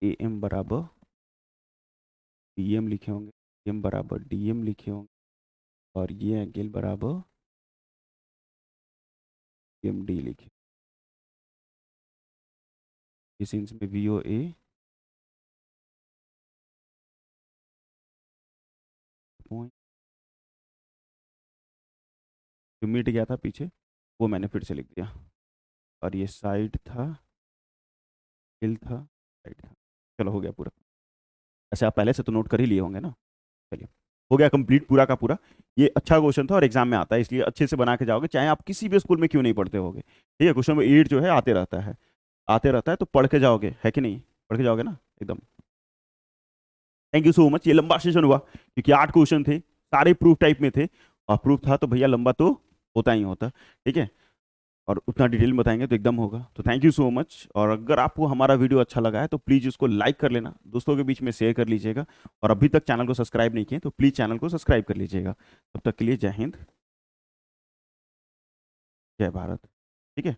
ए एम बराबर डी एम लिखे होंगे, एम बराबर डी एम लिखे होंगे, और ये एंगल बराबर एम डी लिखे, इस इंच में वी ओ ए पॉइंट, जो मिट गया था पीछे वो मैंने फिर से लिख दिया, और ये साइड था, हिल था, साइड था। चलो हो गया पूरा, ऐसे आप पहले से तो नोट कर ही लिए होंगे ना। चलिए हो गया कंप्लीट पूरा का पूरा। ये अच्छा क्वेश्चन था और एग्जाम में आता है, इसलिए अच्छे से बना के जाओगे, चाहे आप किसी भी स्कूल में क्यों नहीं पढ़ते होगे, ठीक है। क्वेश्चन नंबर 8 जो है आते रहता है, आते रहता है, तो पढ़ के जाओगे, है कि नहीं, पढ़ के जाओगे ना एकदम। Thank you so much. ये लंबा सेशन हुआ क्योंकि 8 क्वेश्चन थे, सारे प्रूफ टाइप में थे, और प्रूफ था तो भैया लंबा तो होता ही होता, ठीक है। और उतना डिटेल में बताएंगे तो एकदम होगा। तो थैंक यू सो मच। और अगर आपको हमारा वीडियो अच्छा लगा है तो प्लीज़ उसको लाइक कर लेना, दोस्तों के बीच में शेयर कर लीजिएगा, और अभी तक चैनल को सब्सक्राइब नहीं किए तो प्लीज़ चैनल को सब्सक्राइब कर लीजिएगा। तब तक के लिए जय हिंद, जय भारत, ठीक है।